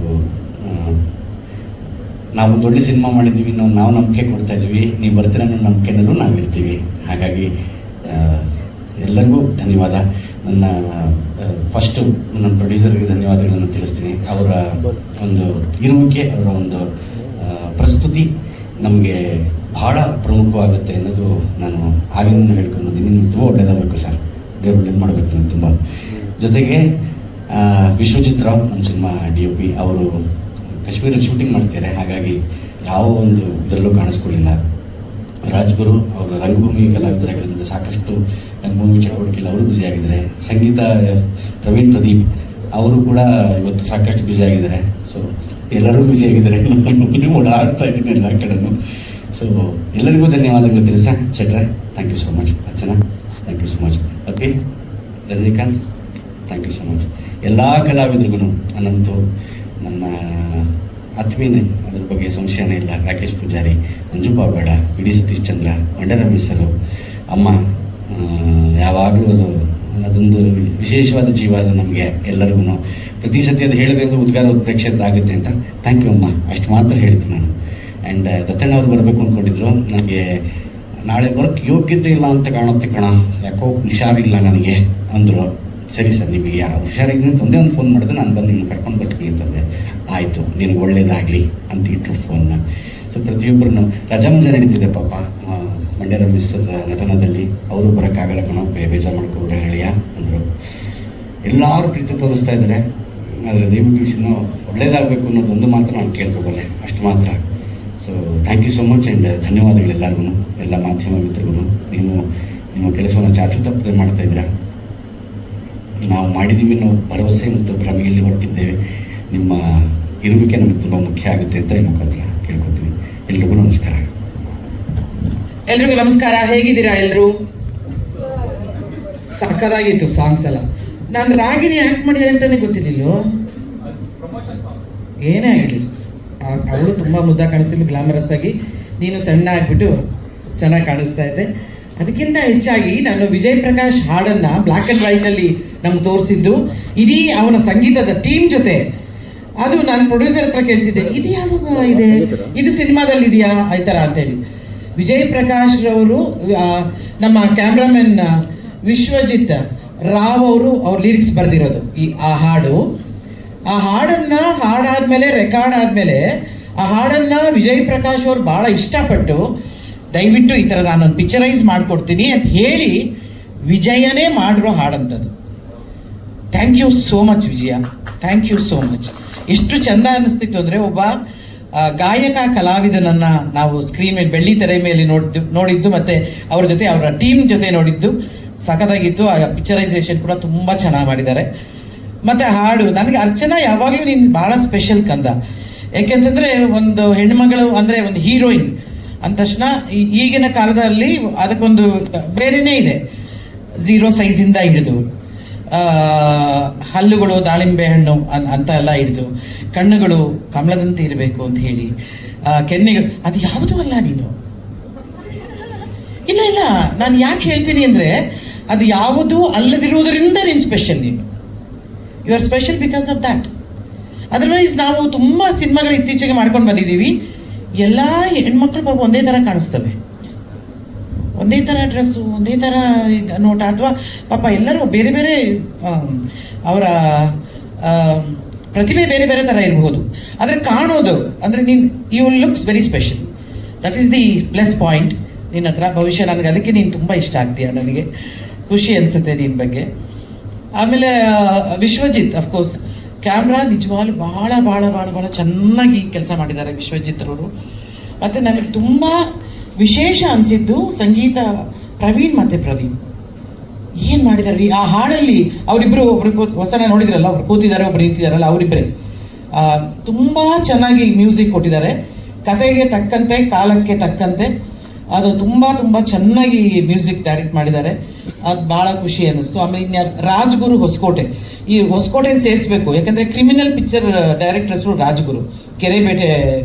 ನಾವು ದೊಡ್ಡ ಸಿನಿಮಾ ಮಾಡಿದ್ದೀವಿ, ನಾವು ನಂಬಿಕೆ ಕೊಡ್ತಾಯಿದ್ದೀವಿ, ನೀವು ಬರ್ತೀರ ಅನ್ನೋ ನಂಬಿಕೆನಲ್ಲೂ ನಾವು ಇರ್ತೀವಿ. ಹಾಗಾಗಿ ಎಲ್ಲರಿಗೂ ಧನ್ಯವಾದ. ನನ್ನ ಫಸ್ಟು ನನ್ನ ಪ್ರೊಡ್ಯೂಸರ್ಗೆ ಧನ್ಯವಾದಗಳನ್ನು ತಿಳಿಸ್ತೀನಿ. ಅವರ ಒಂದು ಇರುವಿಕೆ, ಅವರ ಒಂದು ಪ್ರಸ್ತುತಿ ನಮಗೆ ಬಹಳ ಪ್ರಮುಖವಾಗುತ್ತೆ ಅನ್ನೋದು ನಾನು ಆಗಿಂದ ಹೇಳ್ಕೊಂಡು ನಿಮಗೆ ತುಂಬ ಒಳ್ಳೇದಾಗಬೇಕು ಸರ್, ದೇವ್ರು ಒಳ್ಳೇದು ಮಾಡಬೇಕು ನಾನು ತುಂಬ. ಜೊತೆಗೆ ವಿಶ್ವಜಿತ್ ರಾವ್ ನಮ್ಮ ಸಿನಿಮಾ DOP ಅವರು ಕಾಶ್ಮೀರಲ್ಲಿ ಶೂಟಿಂಗ್ ಮಾಡ್ತಾರೆ. ಹಾಗಾಗಿ ಯಾವ ಒಂದು ಇದರಲ್ಲೂ ಕಾಣಿಸ್ಕೊಳ್ಳಿಲ್ಲ. ರಾಜ್ಗುರು ಅವರು ರಂಗಭೂಮಿ ಕಲಾವಿದರಾಗಿರೋದ್ರಿಂದ ಸಾಕಷ್ಟು ರಂಗಭೂಮಿ ಚಟುವಟಿಕೆಯಲ್ಲಿ ಅವರು ಬ್ಯುಸಿಯಾಗಿದ್ದಾರೆ. ಸಂಗೀತ ಪ್ರವೀಣ್ ಪ್ರದೀಪ್ ಅವರು ಕೂಡ ಇವತ್ತು ಸಾಕಷ್ಟು ಬ್ಯುಸಿಯಾಗಿದ್ದಾರೆ. ಸೊ ಎಲ್ಲರೂ ಬ್ಯುಸಿಯಾಗಿದ್ದಾರೆ, ಓಡಾಡ್ತಾ ಇದ್ದೀನಿ ಎಲ್ಲ ಕಡೆನೂ. ಸೊ ಎಲ್ಲರಿಗೂ ಧನ್ಯವಾದಗಳು ತಿಳಿಸ ಶೆಟ್ರೆ, thank you so much. Archana, thank you so much. Okay, Rajinikanth, thank you so much. ಎಲ್ಲ ಕಲಾವಿದರಿಗೂ ಅನಂತು, ನನ್ನ ಆತ್ಮೀಯನೇ, ಅದ್ರ ಬಗ್ಗೆ ಸಂಶಯನೇ ಇಲ್ಲ. ರಾಕೇಶ್ ಪೂಜಾರಿ, ಮಂಜು ಪಾವಗಡ, ಡಿ ಸತೀಶ್ ಚಂದ್ರ, ಮಂಡ್ಯ ರಮೇಶರು, ಅಮ್ಮ ಯಾವಾಗಲೂ ಅದೊಂದು ವಿಶೇಷವಾದ ಜೀವ ಅದು ನಮಗೆ ಎಲ್ಲರಿಗೂ. ಪ್ರತಿ ಸತಿ ಅದು ಹೇಳಿದ್ರೆ ಉದ್ಗಾರ ಉತ್ಪ್ರೇಕ್ಷೆ ಆಗುತ್ತೆ ಅಂತ. ಥ್ಯಾಂಕ್ ಯು ಅಮ್ಮ, ಅಷ್ಟು ಮಾತ್ರ ಹೇಳ್ತೀನಿ ನಾನು. ಆ್ಯಂಡ್ ದತ್ತಣ್ಣ ಅವ್ರು ಬರಬೇಕು ಅಂದ್ಕೊಂಡಿದ್ರು. ನನಗೆ ನಾಳೆ ವರ್ಕ್ ಯೋಗ್ಯತೆ ಇಲ್ಲ ಅಂತ ಕಾಣುತ್ತೆ ಕಣ, ಯಾಕೋ ಹುಷಾರಿಲ್ಲ ನನಗೆ ಅಂದರು. ಸರಿ ಸರ್, ನಿಮಗೆ ಯಾವ ಹುಷಾರಿದ್ರೆ ಒಂದೇ ಒಂದು ಫೋನ್ ಮಾಡಿದ್ರೆ ನಾನು ಬಂದು ನಿಮ್ಗೆ ಕರ್ಕೊಂಡು ಬರ್ತೀನಿ ಅಂತಂದೆ. ಆಯಿತು, ನಿನಗೆ ಒಳ್ಳೇದಾಗಲಿ ಅಂತ ಇಟ್ಟರು ಫೋನ್ನ. ಸೊ ಪ್ರತಿಯೊಬ್ಬರನ್ನು ರಜಾ ಮಜಾ ನಡೀತಿದೆ ಪಾಪ. ಮಂಡ್ಯ ರಮೇಶ್ ನಟನದಲ್ಲಿ ಅವರು ಬರೋಕ್ಕಾಗಲ್ಲ ಕಣೋ, ಬೇಜಾರು ಮಾಡ್ಕೊಬಿಟ್ರೆ ಗೆಳೆಯ ಅಂದರು. ಎಲ್ಲರೂ ಪ್ರೀತಿ ತೋರಿಸ್ತಾ ಇದ್ದಾರೆ. ಆದರೆ ದಯವಿಟ್ಟು ವಿಷಯನೂ ಒಳ್ಳೇದಾಗಬೇಕು ಅನ್ನೋದೊಂದು ಮಾತ್ರ ನಾನು ಕೇಳ್ಕೊಬಲ್ಲೆ, ಅಷ್ಟು ಮಾತ್ರ. So thank you so much. And ಧನ್ಯವಾದಗಳು ಎಲ್ಲರಿಗೂ, ಎಲ್ಲ ಮಾಧ್ಯಮ ಮಿತ್ರರಿಗೂ. ನೀವು ನಿಮ್ಮ ಕೆಲಸವನ್ನು ಚಾಚು ತಪ್ಪದೆ ಮಾಡ್ತಾಯಿದ್ದೀರಾ. ನಾವು ಮಾಡಿದ್ದೀವಿ ಅನ್ನೋ ಭರವಸೆ ಮತ್ತು ಭ್ರಮೆಯಲ್ಲಿ ಹೊರಟಿದ್ದೇವೆ. ನಿಮ್ಮ ಇರುವಿಕೆ ನಮಗೆ ತುಂಬ ಮುಖ್ಯ ಆಗುತ್ತೆ ಅಂತ ಈ ಮುಖಾಂತರ ಕೇಳ್ಕೊತೀವಿ. ಎಲ್ರಿಗೂ ನಮಸ್ಕಾರ. ಎಲ್ರಿಗೂ ನಮಸ್ಕಾರ. ಹೇಗಿದ್ದೀರಾ ಎಲ್ಲರೂ? ಸಕ್ಕದಾಗಿತ್ತು ಸಾಂಗ್ಸ್ ಎಲ್ಲ. ನಾನು ರಾಗಿಣಿ ಆ್ಯಕ್ಟ್ ಮಾಡಿದೆ ಅಂತಲೇ ಗೊತ್ತಿರಲಿಲ್ಲ. ಏನೇ ಆಗಿಲ್ಲ, ಅವಳು ತುಂಬ ಮುದ್ದ ಕಾಣಿಸ್ತಿಲ್ಲ, ಗ್ಲಾಮರಸ್ ಆಗಿ. ನೀನು ಸಣ್ಣ ಆಗಿಬಿಟ್ಟು ಚೆನ್ನಾಗಿ ಕಾಣಿಸ್ತಾ ಇದ್ದೆ. ಅದಕ್ಕಿಂತ ಹೆಚ್ಚಾಗಿ ನಾನು ವಿಜಯ್ ಪ್ರಕಾಶ್ ಹಾಡನ್ನು ಬ್ಲ್ಯಾಕ್ ಆ್ಯಂಡ್ ವೈಟಲ್ಲಿ ನಮ್ಗೆ ತೋರಿಸಿದ್ದು, ಇದೀ ಅವನ ಸಂಗೀತದ ಟೀಮ್ ಜೊತೆ. ಅದು ನಾನು ಪ್ರೊಡ್ಯೂಸರ್ ಹತ್ರ ಕೇಳ್ತಿದ್ದೆ, ಇದು ಯಾವಾಗ ಇದೆ, ಇದು ಸಿನಿಮಾದಲ್ಲಿ ಇದೆಯಾ ಈ ಥರ ಅಂತೇಳಿ. ವಿಜಯ್ ಪ್ರಕಾಶ್ ರವರು ನಮ್ಮ ಕ್ಯಾಮ್ರಾಮನ್ ವಿಶ್ವಜಿತ್ ರಾವ್ ಅವರು ಅವ್ರ ಲಿರಿಕ್ಸ್ ಬರೆದಿರೋದು ಆ ಹಾಡನ್ನು ಹಾಡಾದ್ಮೇಲೆ ರೆಕಾರ್ಡ್ ಆದಮೇಲೆ ಆ ಹಾಡನ್ನು ವಿಜಯ್ ಪ್ರಕಾಶ್ ಅವರು ಭಾಳ ಇಷ್ಟಪಟ್ಟು, ದಯವಿಟ್ಟು ಈ ಥರ ನಾನೊಂದು ಪಿಕ್ಚರೈಸ್ ಮಾಡಿಕೊಡ್ತೀನಿ ಅಂತ ಹೇಳಿ ವಿಜಯನೇ ಮಾಡಿರೋ ಹಾಡಂಥದ್ದು. Thank you so much Vijaya, thank you so much. ಎಷ್ಟು ಚೆಂದ ಅನ್ನಿಸ್ತಿತ್ತು ಅಂದರೆ, ಒಬ್ಬ ಗಾಯಕ ಕಲಾವಿದನನ್ನು ನಾವು ಸ್ಕ್ರೀನ್ ಮೇಲೆ ಬೆಳ್ಳಿ ತೆರೆ ಮೇಲೆ ನೋಡಿದ್ದು ಮತ್ತು ಅವ್ರ ಜೊತೆ ಅವರ ಟೀಮ್ ಜೊತೆ ನೋಡಿದ್ದು ಸಖತ್ತಾಗಿತ್ತು. ಆ ಪಿಕ್ಚರೈಸೇಷನ್ ಕೂಡ ತುಂಬ ಚೆನ್ನಾಗಿ ಮಾಡಿದ್ದಾರೆ. ಮತ್ತು ಹಾಡು. ನನಗೆ ಅರ್ಚನಾ ಯಾವಾಗಲೂ ನೀನು ಭಾಳ ಸ್ಪೆಷಲ್ ಕಂದ. ಯಾಕೆಂತಂದರೆ ಒಂದು ಹೆಣ್ಮಗಳು ಅಂದರೆ ಒಂದು ಹೀರೋಯಿನ್ ಅಂದ ತಕ್ಷಣ ಈಗಿನ ಕಾಲದಲ್ಲಿ ಅದಕ್ಕೊಂದು ಬೇರೆಯೇ ಇದೆ. 0 ಸೈಜಿಂದ ಹಿಡಿದು ಹಲ್ಲುಗಳು ದಾಳಿಂಬೆ ಹಣ್ಣು ಅಂತ ಎಲ್ಲ ಹಿಡಿದು, ಕಣ್ಣುಗಳು ಕಮಲದಂತೆ ಇರಬೇಕು ಅಂತ ಹೇಳಿ, ಕೆನ್ನೆಗಳು, ಅದು ಯಾವುದೂ ಅಲ್ಲ ನೀನು. ಇಲ್ಲ ಇಲ್ಲ, ನಾನು ಯಾಕೆ ಹೇಳ್ತೀನಿ ಅಂದರೆ ಅದು ಯಾವುದೂ ಅಲ್ಲದಿರುವುದರಿಂದ ನೀನು ಸ್ಪೆಷಲ್. ನೀನು you are special because of that. Otherwise ನಾವು ತುಂಬ ಸಿನಿಮಾಗಳು ಇತ್ತೀಚೆಗೆ ಮಾಡ್ಕೊಂಡು ಬಂದಿದ್ದೀವಿ. ಎಲ್ಲ ಹೆಣ್ಮಕ್ಳು ಪಾಪ ಒಂದೇ ಥರ ಕಾಣಿಸ್ತವೆ, ಒಂದೇ ಥರ ಡ್ರೆಸ್ಸು, ಒಂದೇ ಥರ ನೋಟ, ಅಥವಾ ಪಾಪ ಎಲ್ಲರೂ ಬೇರೆ ಬೇರೆ ಅವರ ಪ್ರತಿಭೆ ಬೇರೆ ಬೇರೆ ಥರ ಇರಬಹುದು. ಆದರೆ ಕಾಣೋದು ಅಂದರೆ ನೀನು you looks very special. That is the plus point ನಿನ್ನ ಹತ್ರ. ಭವಿಷ್ಯ ನನಗೆ ಅದಕ್ಕೆ ನೀನು ತುಂಬ ಇಷ್ಟ ಆಗ್ತೀಯ, ನನಗೆ ಖುಷಿ ಅನಿಸುತ್ತೆ ನಿನ್ನ ಬಗ್ಗೆ. ಆಮೇಲೆ ವಿಶ್ವಜಿತ್ ಅಫ್ಕೋರ್ಸ್ ಕ್ಯಾಮ್ರಾ ನಿಜವಾಗ್ಲೂ ಭಾಳ ಭಾಳ ಭಾಳ ಭಾಳ ಚೆನ್ನಾಗಿ ಕೆಲಸ ಮಾಡಿದ್ದಾರೆ ವಿಶ್ವಜಿತ್ ಅವರು. ಮತ್ತು ನನಗೆ ತುಂಬ ವಿಶೇಷ ಅನಿಸಿದ್ದು ಸಂಗೀತ ಪ್ರವೀಣ್ ಮತ್ತು ಪ್ರದೀಪ್ ಏನು ಮಾಡಿದ್ದಾರೆ ಆ ಹಾಡಲ್ಲಿ. ಅವರಿಬ್ಬರು ಒಬ್ರು ಹೊಸನ ನೋಡಿದ್ರಲ್ಲ, ಒಬ್ರು ಕೂತಿದ್ದಾರೆ, ಒಬ್ರು ನಿಂತಿದ್ದಾರಲ್ಲ, ಅವರಿಬ್ಬರೇ ತುಂಬ ಚೆನ್ನಾಗಿ ಮ್ಯೂಸಿಕ್ ಕೊಟ್ಟಿದ್ದಾರೆ. ಕತೆಗೆ ತಕ್ಕಂತೆ, ಕಾಲಕ್ಕೆ ತಕ್ಕಂತೆ ಅದು ತುಂಬ ತುಂಬ ಚೆನ್ನಾಗಿ ಮ್ಯೂಸಿಕ್ ಡೈರೆಕ್ಟ್ ಮಾಡಿದ್ದಾರೆ. ಅದು ಭಾಳ ಖುಷಿ ಅನ್ನಿಸ್ತು. ಆಮೇಲೆ ಇನ್ನು ರಾಜ್ಗುರು ಹೊಸಕೋಟೆ, ಈ ಹೊಸಕೋಟೆನ ಸೇರಿಸ್ಬೇಕು. ಯಾಕಂದರೆ ಕ್ರಿಮಿನಲ್ ಪಿಕ್ಚರ್ ಡೈರೆಕ್ಟರ್ ಹೆಸರು ರಾಜ್ಗುರು, ಕೆರೆಬೇಟೆ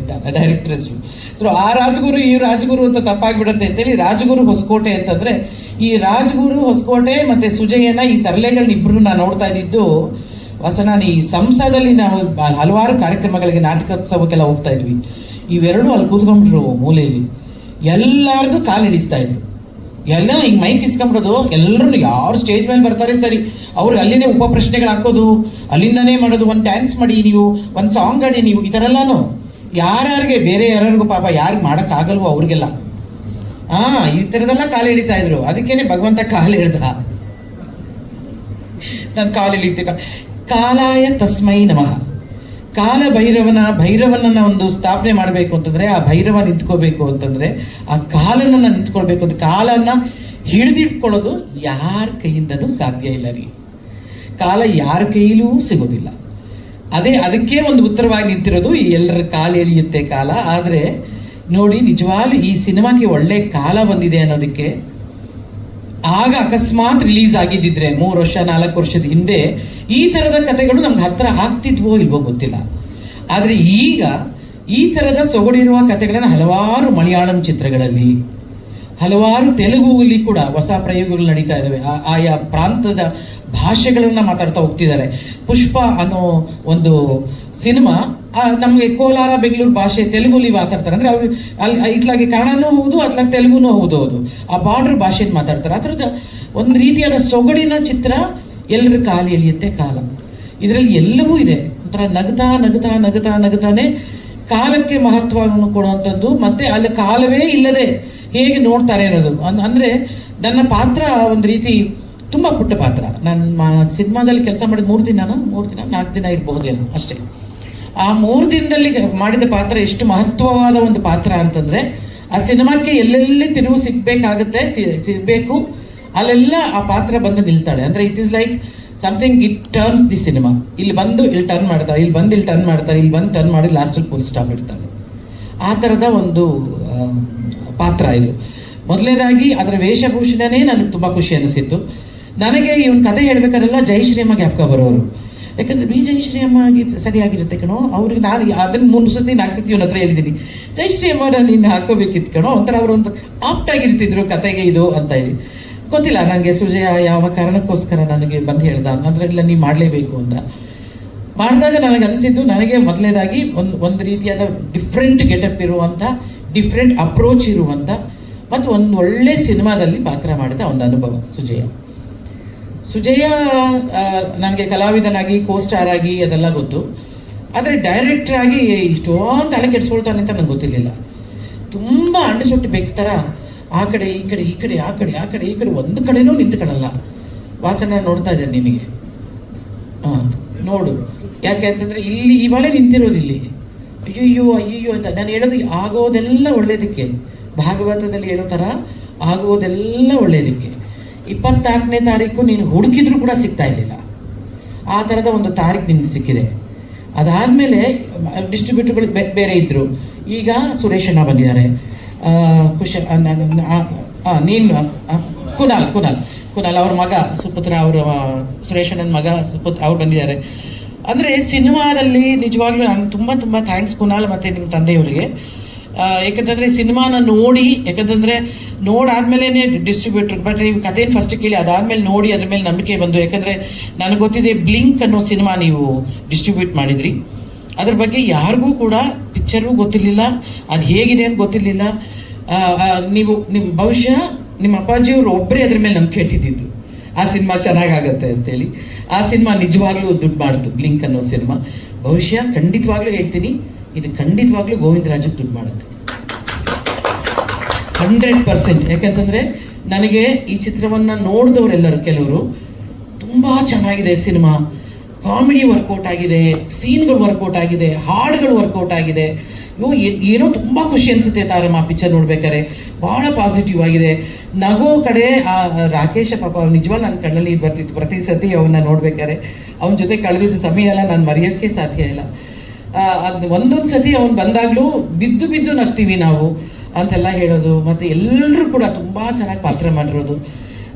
ಡೈರೆಕ್ಟರ್ ಹೆಸರು. ಸೊ ಆ ರಾಜ್ಗುರು ಈ ರಾಜ್ಗುರು ಅಂತ ತಪ್ಪಾಗಿಬಿಡುತ್ತೆ ಅಂತೇಳಿ ರಾಜ್ಗುರು ಹೊಸಕೋಟೆ ಅಂತಂದರೆ, ಈ ರಾಜ್ಗುರು ಹೊಸಕೋಟೆ ಮತ್ತು ಸುಜಯನ ಈ ತರಲೆಗಳನ್ನ ಇಬ್ಬರು ನಾನು ನೋಡ್ತಾ ಇದ್ದಿದ್ದು ವಸನ ಈ ಸಂಸದಲ್ಲಿ. ನಾವು ಹಲವಾರು ಕಾರ್ಯಕ್ರಮಗಳಿಗೆ, ನಾಟಕೋತ್ಸವಕ್ಕೆಲ್ಲ ಹೋಗ್ತಾ ಇದ್ವಿ. ಇವೆರಡು ಅಲ್ಲಿ ಕೂತ್ಕೊಂಡ್ಬಿಟ್ರು ಮೂಲೆಯಲ್ಲಿ, ಎಲ್ಲಾರ್ದು ಕಾಲು ಹಿಡಿಸ್ತಾ ಇದ್ರು. ಎಲ್ಲ ಹಿಂಗೆ ಮೈಕ್ ಇಸ್ಕೊಂಬಿಡೋದು, ಎಲ್ಲರೂ ಯಾರು ಸ್ಟೇಜ್ ಮೇಲೆ ಬರ್ತಾರೆ ಸರಿ, ಅವ್ರಿಗೆ ಅಲ್ಲಿನೇ ಉಪ ಪ್ರಶ್ನೆಗಳು ಹಾಕೋದು, ಅಲ್ಲಿಂದನೇ ಮಾಡೋದು, ಒಂದು ಡ್ಯಾನ್ಸ್ ಮಾಡಿ ನೀವು, ಒಂದು ಸಾಂಗ್ ಆಡಿ ನೀವು, ಈ ಥರ ಎಲ್ಲನೂ ಯಾರ್ಯಾರಿಗೆ ಬೇರೆ ಯಾರಿಗೂ ಪಾಪ ಯಾರಿಗೆ ಮಾಡೋಕ್ಕಾಗಲ್ವೋ ಅವ್ರಿಗೆಲ್ಲ ಈ ಥರದೆಲ್ಲ ಕಾಲು ಹಿಡಿತಾ ಇದ್ರು. ಅದಕ್ಕೇನೆ ಭಗವಂತ ಕಾಲು ಹಿಡ್ದ. ನಾನು ಕಾಲು ಹಿಡಿತೆ. ಕಾಲಾಯ ತಸ್ಮೈ ನಮಃ. ಕಾಲ ಭೈರವನನ್ನ ಒಂದು ಸ್ಥಾಪನೆ ಮಾಡಬೇಕು ಅಂತಂದರೆ, ಆ ಭೈರವ ನಿಂತ್ಕೋಬೇಕು ಅಂತಂದರೆ, ಆ ಕಾಲನ್ನು ನಿಂತ್ಕೊಳ್ಬೇಕು ಅಂತ, ಕಾಲನ್ನ ಹಿಡಿದಿಟ್ಕೊಳ್ಳೋದು ಯಾರ ಕೈಯಿಂದನೂ ಸಾಧ್ಯ ಇಲ್ಲ ರೀ. ಕಾಲ ಯಾರ ಕೈಲೂ ಸಿಗೋದಿಲ್ಲ. ಅದಕ್ಕೆ ಒಂದು ಉತ್ತರವಾಗಿ ನಿಂತಿರೋದು ಈ ಎಲ್ಲರ ಕಾಲು ಎಳೆಯುತ್ತೆ ಕಾಲ. ಆದರೆ ನೋಡಿ, ನಿಜವಾಗ್ಲೂ ಈ ಸಿನಿಮಾಕ್ಕೆ ಒಳ್ಳೆ ಕಾಲ ಬಂದಿದೆ ಅನ್ನೋದಕ್ಕೆ, ಆಗ ಅಕಸ್ಮಾತ್ ರಿಲೀಸ್ ಆಗಿದ್ದಿದ್ರೆ 3 ವರ್ಷ 4 ವರ್ಷದ ಹಿಂದೆ ಈ ಥರದ ಕಥೆಗಳು ನಮ್ಗೆ ಹತ್ರ ಆಗ್ತಿದ್ವೋ ಇಲ್ವೋ ಗೊತ್ತಿಲ್ಲ. ಆದರೆ ಈಗ ಈ ಥರದ ಸೊಗಡಿರುವ ಕಥೆಗಳನ್ನು ಹಲವಾರು ಮಲಯಾಳಂ ಚಿತ್ರಗಳಲ್ಲಿ, ಹಲವಾರು ತೆಲುಗುವಲ್ಲಿ ಕೂಡ ಹೊಸ ಪ್ರಯೋಗಗಳು ನಡೀತಾ ಇದ್ದಾವೆ. ಆಯಾ ಪ್ರಾಂತದ ಭಾಷೆಗಳನ್ನು ಮಾತಾಡ್ತಾ ಹೋಗ್ತಿದ್ದಾರೆ. ಪುಷ್ಪ ಅನ್ನೋ ಒಂದು ಸಿನಿಮಾ ನಮಗೆ ಕೋಲಾರ, ಬೆಂಗಳೂರು ಭಾಷೆ, ತೆಲುಗುಲಿ ಮಾತಾಡ್ತಾರೆ. ಅಂದರೆ ಅವರು ಅಲ್ಲಿ ಇತ್ಲಾಗಿ ಕನ್ನಡನೂ ಹೌದು, ಅತ್ಲಾಗಿ ತೆಲುಗುನೂ ಹೌದು. ಆ ಬಾರ್ಡರ್ ಭಾಷೆನ ಮಾತಾಡ್ತಾರೆ. ಆ ಥರದ ಒಂದು ರೀತಿಯಾದ ಸೊಗಡಿನ ಚಿತ್ರ ಎಲ್ಲರ ಕಾಲು ಎಳೆಯುತ್ತೆ ಕಾಲ. ಇದರಲ್ಲಿ ಎಲ್ಲವೂ ಇದೆ. ಒಂಥರ ನಗ್ತಾ ನಗ್ತಾ ನಗ್ತಾ ನಗ್ತಾನೆ ಕಾಲಕ್ಕೆ ಮಹತ್ವವನ್ನು ಕೊಡುವಂಥದ್ದು, ಮತ್ತು ಅಲ್ಲಿ ಕಾಲವೇ ಇಲ್ಲದೆ ಹೇಗೆ ನೋಡ್ತಾರೆ ಅನ್ನೋದು. ಅಂದರೆ ನನ್ನ ಪಾತ್ರ ಒಂದು ರೀತಿ ತುಂಬ ಪುಟ್ಟ ಪಾತ್ರ. ನಾನು ಸಿನಿಮಾದಲ್ಲಿ ಕೆಲಸ ಮಾಡಿದ 3 ದಿನ 4 ದಿನ ಇರ್ಬೋದೇನೋ ಅಷ್ಟೇ. ಆ 3 ದಿನದಲ್ಲಿ ಮಾಡಿದ ಪಾತ್ರ ಎಷ್ಟು ಮಹತ್ವವಾದ ಒಂದು ಪಾತ್ರ ಅಂತಂದರೆ, ಆ ಸಿನಿಮಾಕ್ಕೆ ಎಲ್ಲೆಲ್ಲಿ ತಿರುವು ಸಿಗಬೇಕು ಅಲ್ಲೆಲ್ಲ ಆ ಪಾತ್ರ ಬಂದು ನಿಲ್ತಾಳೆ. ಅಂದರೆ it is like something, it turns the cinema. ಇಲ್ಲಿ ಬಂದು ಇಲ್ಲಿ ಟರ್ನ್ ಮಾಡ್ತಾರೆ, ಇಲ್ಲಿ ಬಂದು ಇಲ್ಲಿ ಟರ್ನ್ ಮಾಡ್ತಾರೆ, ಇಲ್ಲಿ ಬಂದು ಟರ್ನ್ ಮಾಡಿ ಲಾಸ್ಟಲ್ಲಿ ಫುಲ್ ಸ್ಟಾಪ್ ಇಡ್ತಾರೆ. ಆ ಥರದ ಒಂದು ಪಾತ್ರ ಇದು. ಮೊದಲನೇದಾಗಿ ಅದರ ವೇಷಭೂಷಣನೇ ನನಗೆ ತುಂಬ ಖುಷಿ ಅನಿಸಿತ್ತು. ನನಗೆ ಇವನ್ ಕತೆ ಹೇಳ್ಬೇಕಾದ್ರೆಲ್ಲ ಜಯಶ್ರೀಯಮ್ಮ ಜ್ಞಾಪಕ ಬರೋರು. ಯಾಕಂದರೆ ಜಯಶ್ರೀಯಮ್ಮ ಸರಿಯಾಗಿರುತ್ತೆ ಕಣೋ, ಅವ್ರಿಗೆ ನಾನು ಅದನ್ನು 3 ಸತಿ 4 ಸತಿ ಇವನ ಹತ್ರ ಹೇಳಿದ್ದೀನಿ, ಜಯಶ್ರೀಯಮ್ಮ ನೀನು ಹಾಕೋಬೇಕಿತ್ತು ಕಣೋ, ಒಂಥರ ಅವರು ಒಂದು ಆಪ್ಟಾಗಿರ್ತಿದ್ರು ಕತೆಗೆ ಇದು ಅಂತ ಹೇಳಿ. ಗೊತ್ತಿಲ್ಲ ನನಗೆ ಸುಜಯ ಯಾವ ಕಾರಣಕ್ಕೋಸ್ಕರ ನನಗೆ ಬಂದು ಹೇಳ್ದ, ಅದರೆಲ್ಲ ನೀವು ಮಾಡಲೇಬೇಕು ಅಂತ ಮಾಡಿದಾಗ ನನಗೆ ಅನಿಸಿದ್ದು, ನನಗೆ ಮೊದಲನೇದಾಗಿ ಒಂದು ರೀತಿಯಾದ ಡಿಫ್ರೆಂಟ್ ಗೆಟಪ್ ಇರುವಂಥ, ಡಿಫ್ರೆಂಟ್ ಅಪ್ರೋಚ್ ಇರುವಂಥ, ಮತ್ತು ಒಂದು ಒಳ್ಳೆ ಸಿನಿಮಾದಲ್ಲಿ ಪಾತ್ರ ಮಾಡಿದ ಒಂದು ಅನುಭವ ಸುಜಯ. ನನಗೆ ಕಲಾವಿದನಾಗಿ, ಕೋಸ್ಟಾರ್ ಆಗಿ ಅದೆಲ್ಲ ಗೊತ್ತು. ಆದರೆ ಡೈರೆಕ್ಟರ್ ಆಗಿ ಇಷ್ಟೊಂದು ತಲೆ ಕೆಡಿಸ್ಕೊಳ್ತಾನೆ ಅಂತ ನನಗೆ ಗೊತ್ತಿರಲಿಲ್ಲ. ತುಂಬ ಅಂಡಿಸೊಟ್ಟು ಬೇಕ್ತರ ಆ ಕಡೆ ಈ ಕಡೆ ಈ ಕಡೆ ಆ ಕಡೆ ಆ ಕಡೆ ಈ ಕಡೆ ಒಂದು ಕಡೆನೂ ನಿಂತ್ಕೊಳ್ಳಲ್ಲ. ವಾಸನ ನೋಡ್ತಾ ಇದ್ದಾರೆ ನಿನಗೆ, ನೋಡು. ಯಾಕೆ ಅಂತಂದರೆ ಇಲ್ಲಿ ಇವಳೇ ನಿಂತಿರೋದಿಲ್ಲಿ, ಅಯ್ಯಯ್ಯೋ ಅಯ್ಯಯ್ಯೋ ಅಂತ. ನಾನು ಹೇಳೋದು ಆಗೋದೆಲ್ಲ ಒಳ್ಳೇದಕ್ಕೆ, ಭಾಗವತದಲ್ಲಿ ಹೇಳೋ ಥರ ಆಗುವುದೆಲ್ಲ ಒಳ್ಳೆಯದಕ್ಕೆ. 24ನೇ ತಾರೀಕು ನೀನು ಹುಡುಕಿದ್ರೂ ಕೂಡ ಸಿಗ್ತಾ ಇರಲಿಲ್ಲ. ಆ ಥರದ ಒಂದು ತಾರೀಕು ನಿಮ್ಗೆ ಸಿಕ್ಕಿದೆ. ಅದಾದಮೇಲೆ ಡಿಸ್ಟ್ರಿಬ್ಯೂಟರ್ಗಳು ಬೇರೆ ಇದ್ದರು. ಈಗ ಸುರೇಶ್ ಅಣ್ಣ ಬಂದಿದ್ದಾರೆ, ಕುನಾಲ್ ಅವ್ರ ಮಗ ಸುಪುತ್ರ, ಅವರ ಸುರೇಶ್ ಅಣ್ಣನ ಮಗ ಅವ್ರು ಬಂದಿದ್ದಾರೆ. ಅಂದರೆ ಸಿನಿಮಾದಲ್ಲಿ ನಿಜವಾಗ್ಲೂ ನಾನು ತುಂಬ ತುಂಬ ಥ್ಯಾಂಕ್ಸ್ ಕುನಾಲ್ ಮತ್ತು ನಿಮ್ಮ ತಂದೆಯವರಿಗೆ. ಯಾಕಂತಂದರೆ ಸಿನಿಮಾನ ನೋಡಿ, ಯಾಕಂತಂದರೆ ನೋಡಾದ್ಮೇಲೆ ಡಿಸ್ಟ್ರಿಬ್ಯೂಟ್ರ್, ಬಟ್ ನೀವು ಕಥೆನ ಫಸ್ಟ್ ಕೇಳಿ ಅದಾದಮೇಲೆ ನೋಡಿ ಅದ್ರ ಮೇಲೆ ನಂಬಿಕೆ ಬಂದು. ಯಾಕಂದರೆ ನನಗೆ ಗೊತ್ತಿದೆ ಬ್ಲಿಂಕ್ ಅನ್ನೋ ಸಿನಿಮಾ ನೀವು ಡಿಸ್ಟ್ರಿಬ್ಯೂಟ್ ಮಾಡಿದ್ರಿ, ಅದ್ರ ಬಗ್ಗೆ ಯಾರಿಗೂ ಕೂಡ ಪಿಕ್ಚರು ಗೊತ್ತಿರಲಿಲ್ಲ, ಅದು ಹೇಗಿದೆ ಅಂತ ಗೊತ್ತಿರಲಿಲ್ಲ. ನೀವು ನಿಮ್ಮ ಬಹುಶಃ ನಿಮ್ಮ ಅಪ್ಪಾಜಿಯವರು ಒಬ್ಬರೇ ಅದ್ರ ಮೇಲೆ ನಂಬಿಕೆ ಇಟ್ಟಿದ್ದು ಆ ಸಿನಿಮಾ ಚೆನ್ನಾಗಾಗತ್ತೆ ಅಂತೇಳಿ. ಆ ಸಿನಿಮಾ ನಿಜವಾಗ್ಲೂ ದುಡ್ಡು ಮಾಡಿತು, ಬ್ಲಿಂಕ್ ಅನ್ನೋ ಸಿನಿಮಾ. ಬಹುಶಃ ಖಂಡಿತವಾಗ್ಲೂ ಹೇಳ್ತೀನಿ, ಇದು ಖಂಡಿತವಾಗ್ಲೂ ಗೋವಿಂದರಾಜಕ್ಕೆ ದುಡ್ಡು ಮಾಡುತ್ತೆ 100%. ಯಾಕಂತಂದರೆ ನನಗೆ ಈ ಚಿತ್ರವನ್ನು ನೋಡಿದವರೆಲ್ಲರೂ ಕೆಲವರು ತುಂಬ ಚೆನ್ನಾಗಿದೆ ಸಿನಿಮಾ, ಕಾಮಿಡಿ ವರ್ಕೌಟ್ ಆಗಿದೆ, ಸೀನ್ಗಳು ವರ್ಕೌಟ್ ಆಗಿದೆ, ಹಾಡುಗಳು ವರ್ಕೌಟ್ ಆಗಿದೆ, ಏನೋ ತುಂಬ ಖುಷಿ ಅನಿಸುತ್ತೆ ತಾರಮ್ಮ ಆ ಪಿಕ್ಚರ್ ನೋಡ್ಬೇಕಾದ್ರೆ. ಭಾಳ ಪಾಸಿಟಿವ್ ಆಗಿದೆ. ನಗೋ ಕಡೆ ಆ ರಾಕೇಶ ಪಾಪ ನಿಜವಾಗ್ ನನ್ನ ಕಣ್ಣಲ್ಲಿ ಬರ್ತಿತ್ತು ಪ್ರತಿ ಸತಿ ಅವನ್ನ ನೋಡ್ಬೇಕಾದ್ರೆ. ಅವನ ಜೊತೆ ಕಳೆದಿದ್ದ ಸಮಯ ಎಲ್ಲ ನಾನು ಮರೆಯೋಕ್ಕೆ ಸಾಧ್ಯ ಇಲ್ಲ. ಅದು ಒಂದೊಂದು ಸತಿ ಅವ್ನು ಬಂದಾಗಲೂ ಬಿದ್ದು ಬಿದ್ದು ನಗ್ತೀವಿ ನಾವು ಅಂತೆಲ್ಲ ಹೇಳೋದು. ಮತ್ತು ಎಲ್ಲರೂ ಕೂಡ ತುಂಬ ಚೆನ್ನಾಗಿ ಪಾತ್ರ ಮಾಡಿರೋದು.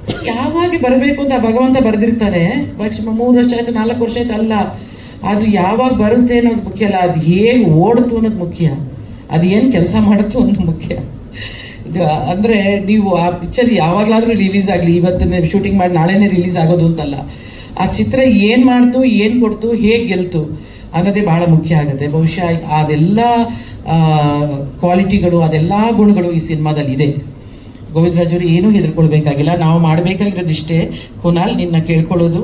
ಸೊ ಯಾವಾಗ ಬರಬೇಕು ಅಂತ ಭಗವಂತ ಬರೆದಿರ್ತಾನೆ. 3 ವರ್ಷ ಆಯಿತು 4 ವರ್ಷ ಆಯ್ತು ಅಲ್ಲ, ಅದು ಯಾವಾಗ ಬರುತ್ತೆ ಅನ್ನೋದು ಮುಖ್ಯ ಅಲ್ಲ, ಅದು ಹೇಗೆ ಓಡ್ತು ಅನ್ನೋದು ಮುಖ್ಯ, ಅದು ಏನು ಕೆಲಸ ಮಾಡುತ್ತೋ ಅನ್ನೋದು ಮುಖ್ಯ. ಇದು ಅಂದರೆ ನೀವು ಆ ಪಿಕ್ಚರ್ ಯಾವಾಗಲಾದರೂ ರಿಲೀಸ್ ಆಗಲಿ, ಇವತ್ತನ್ನೇ ಶೂಟಿಂಗ್ ಮಾಡಿ ನಾಳೆನೇ ರಿಲೀಸ್ ಆಗೋದು ಅಂತಲ್ಲ, ಆ ಚಿತ್ರ ಏನು ಮಾಡ್ತು, ಏನು ಕೊಡ್ತು, ಹೇಗೆ ಗೆಲ್ತು ಅನ್ನೋದೇ ಭಾಳ ಮುಖ್ಯ ಆಗುತ್ತೆ. ಬಹುಶಃ ಅದೆಲ್ಲ ಕ್ವಾಲಿಟಿಗಳು, ಅದೆಲ್ಲ ಗುಣಗಳು ಈ ಸಿನಿಮಾದಲ್ಲಿ ಇದೆ. ಗೋವಿಂದರಾಜವರು ಏನೂ ಹೆದರ್ಕೊಳ್ಬೇಕಾಗಿಲ್ಲ. ನಾವು ಮಾಡಬೇಕಾಗಿರೋದು ಇಷ್ಟೇ, ಕುನಾಲ್ ನಿನ್ನ ಕೇಳ್ಕೊಳ್ಳೋದು,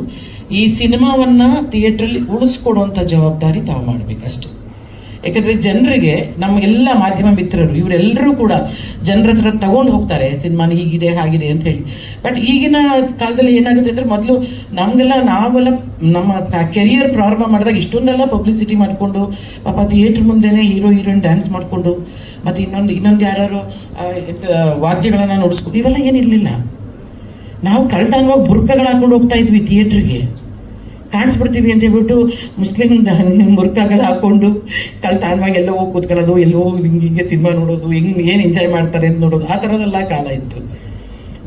ಈ ಸಿನಿಮಾವನ್ನು ಥಿಯೇಟ್ರಲ್ಲಿ ಉಳಿಸ್ಕೊಡುವಂಥ ಜವಾಬ್ದಾರಿ ತಾವು ಮಾಡಬೇಕಷ್ಟು. ಯಾಕಂದರೆ ಜನರಿಗೆ ನಮ್ಮ ಎಲ್ಲ ಮಾಧ್ಯಮ ಮಿತ್ರರು ಇವರೆಲ್ಲರೂ ಕೂಡ ಜನರ ಹತ್ರ ತಗೊಂಡು ಹೋಗ್ತಾರೆ ಸಿನಿಮಾನ ಹೀಗಿದೆ ಹಾಗಿದೆ ಅಂತ ಹೇಳಿ. ಬಟ್ ಈಗಿನ ಕಾಲದಲ್ಲಿ ಏನಾಗುತ್ತೆ ಅಂದರೆ, ಮೊದಲು ನಾವೆಲ್ಲ ನಮ್ಮ ಕೆರಿಯರ್ ಪ್ರಾರಂಭ ಮಾಡಿದಾಗ ಇಷ್ಟೊಂದೆಲ್ಲ ಪಬ್ಲಿಸಿಟಿ ಮಾಡಿಕೊಂಡು ಪಾಪ ಥಿಯೇಟ್ರ್ ಮುಂದೆನೇ ಹೀರೋ ಹೀರೋಯಿನ್ ಡ್ಯಾನ್ಸ್ ಮಾಡಿಕೊಂಡು ಮತ್ತು ಇನ್ನೊಂದು ಯಾರು ವಾದ್ಯಗಳನ್ನು ನುಡಿಸ್ಕೊಂಡು ಇವೆಲ್ಲ ಏನಿರಲಿಲ್ಲ. ನಾವು ಕಳ್ತನವಾಗಿ ಬುರ್ಕಗಳು ಹಾಕೊಂಡು ಹೋಗ್ತಾ ಇದ್ವಿ ಥಿಯೇಟ್ರಿಗೆ, ಕಾಣಿಸ್ಬಿಡ್ತೀವಿ ಅಂತ ಹೇಳ್ಬಿಟ್ಟು ಮುಸ್ಲಿಂ ಬುರ್ಕಾಗಳು ಹಾಕ್ಕೊಂಡು ಕಳ್ತನವಾಗಿ ಎಲ್ಲೋ ಹೋಗಿ ಕೂತ್ಕೊಳ್ಳೋದು, ಎಲ್ಲೋ ಹಿಂಗೆ ಸಿನಿಮಾ ನೋಡೋದು, ಏನು ಎಂಜಾಯ್ ಮಾಡ್ತಾರೆ ಅಂತ ನೋಡೋದು, ಆ ಥರದ್ದೆಲ್ಲ ಕಾಲ ಇತ್ತು.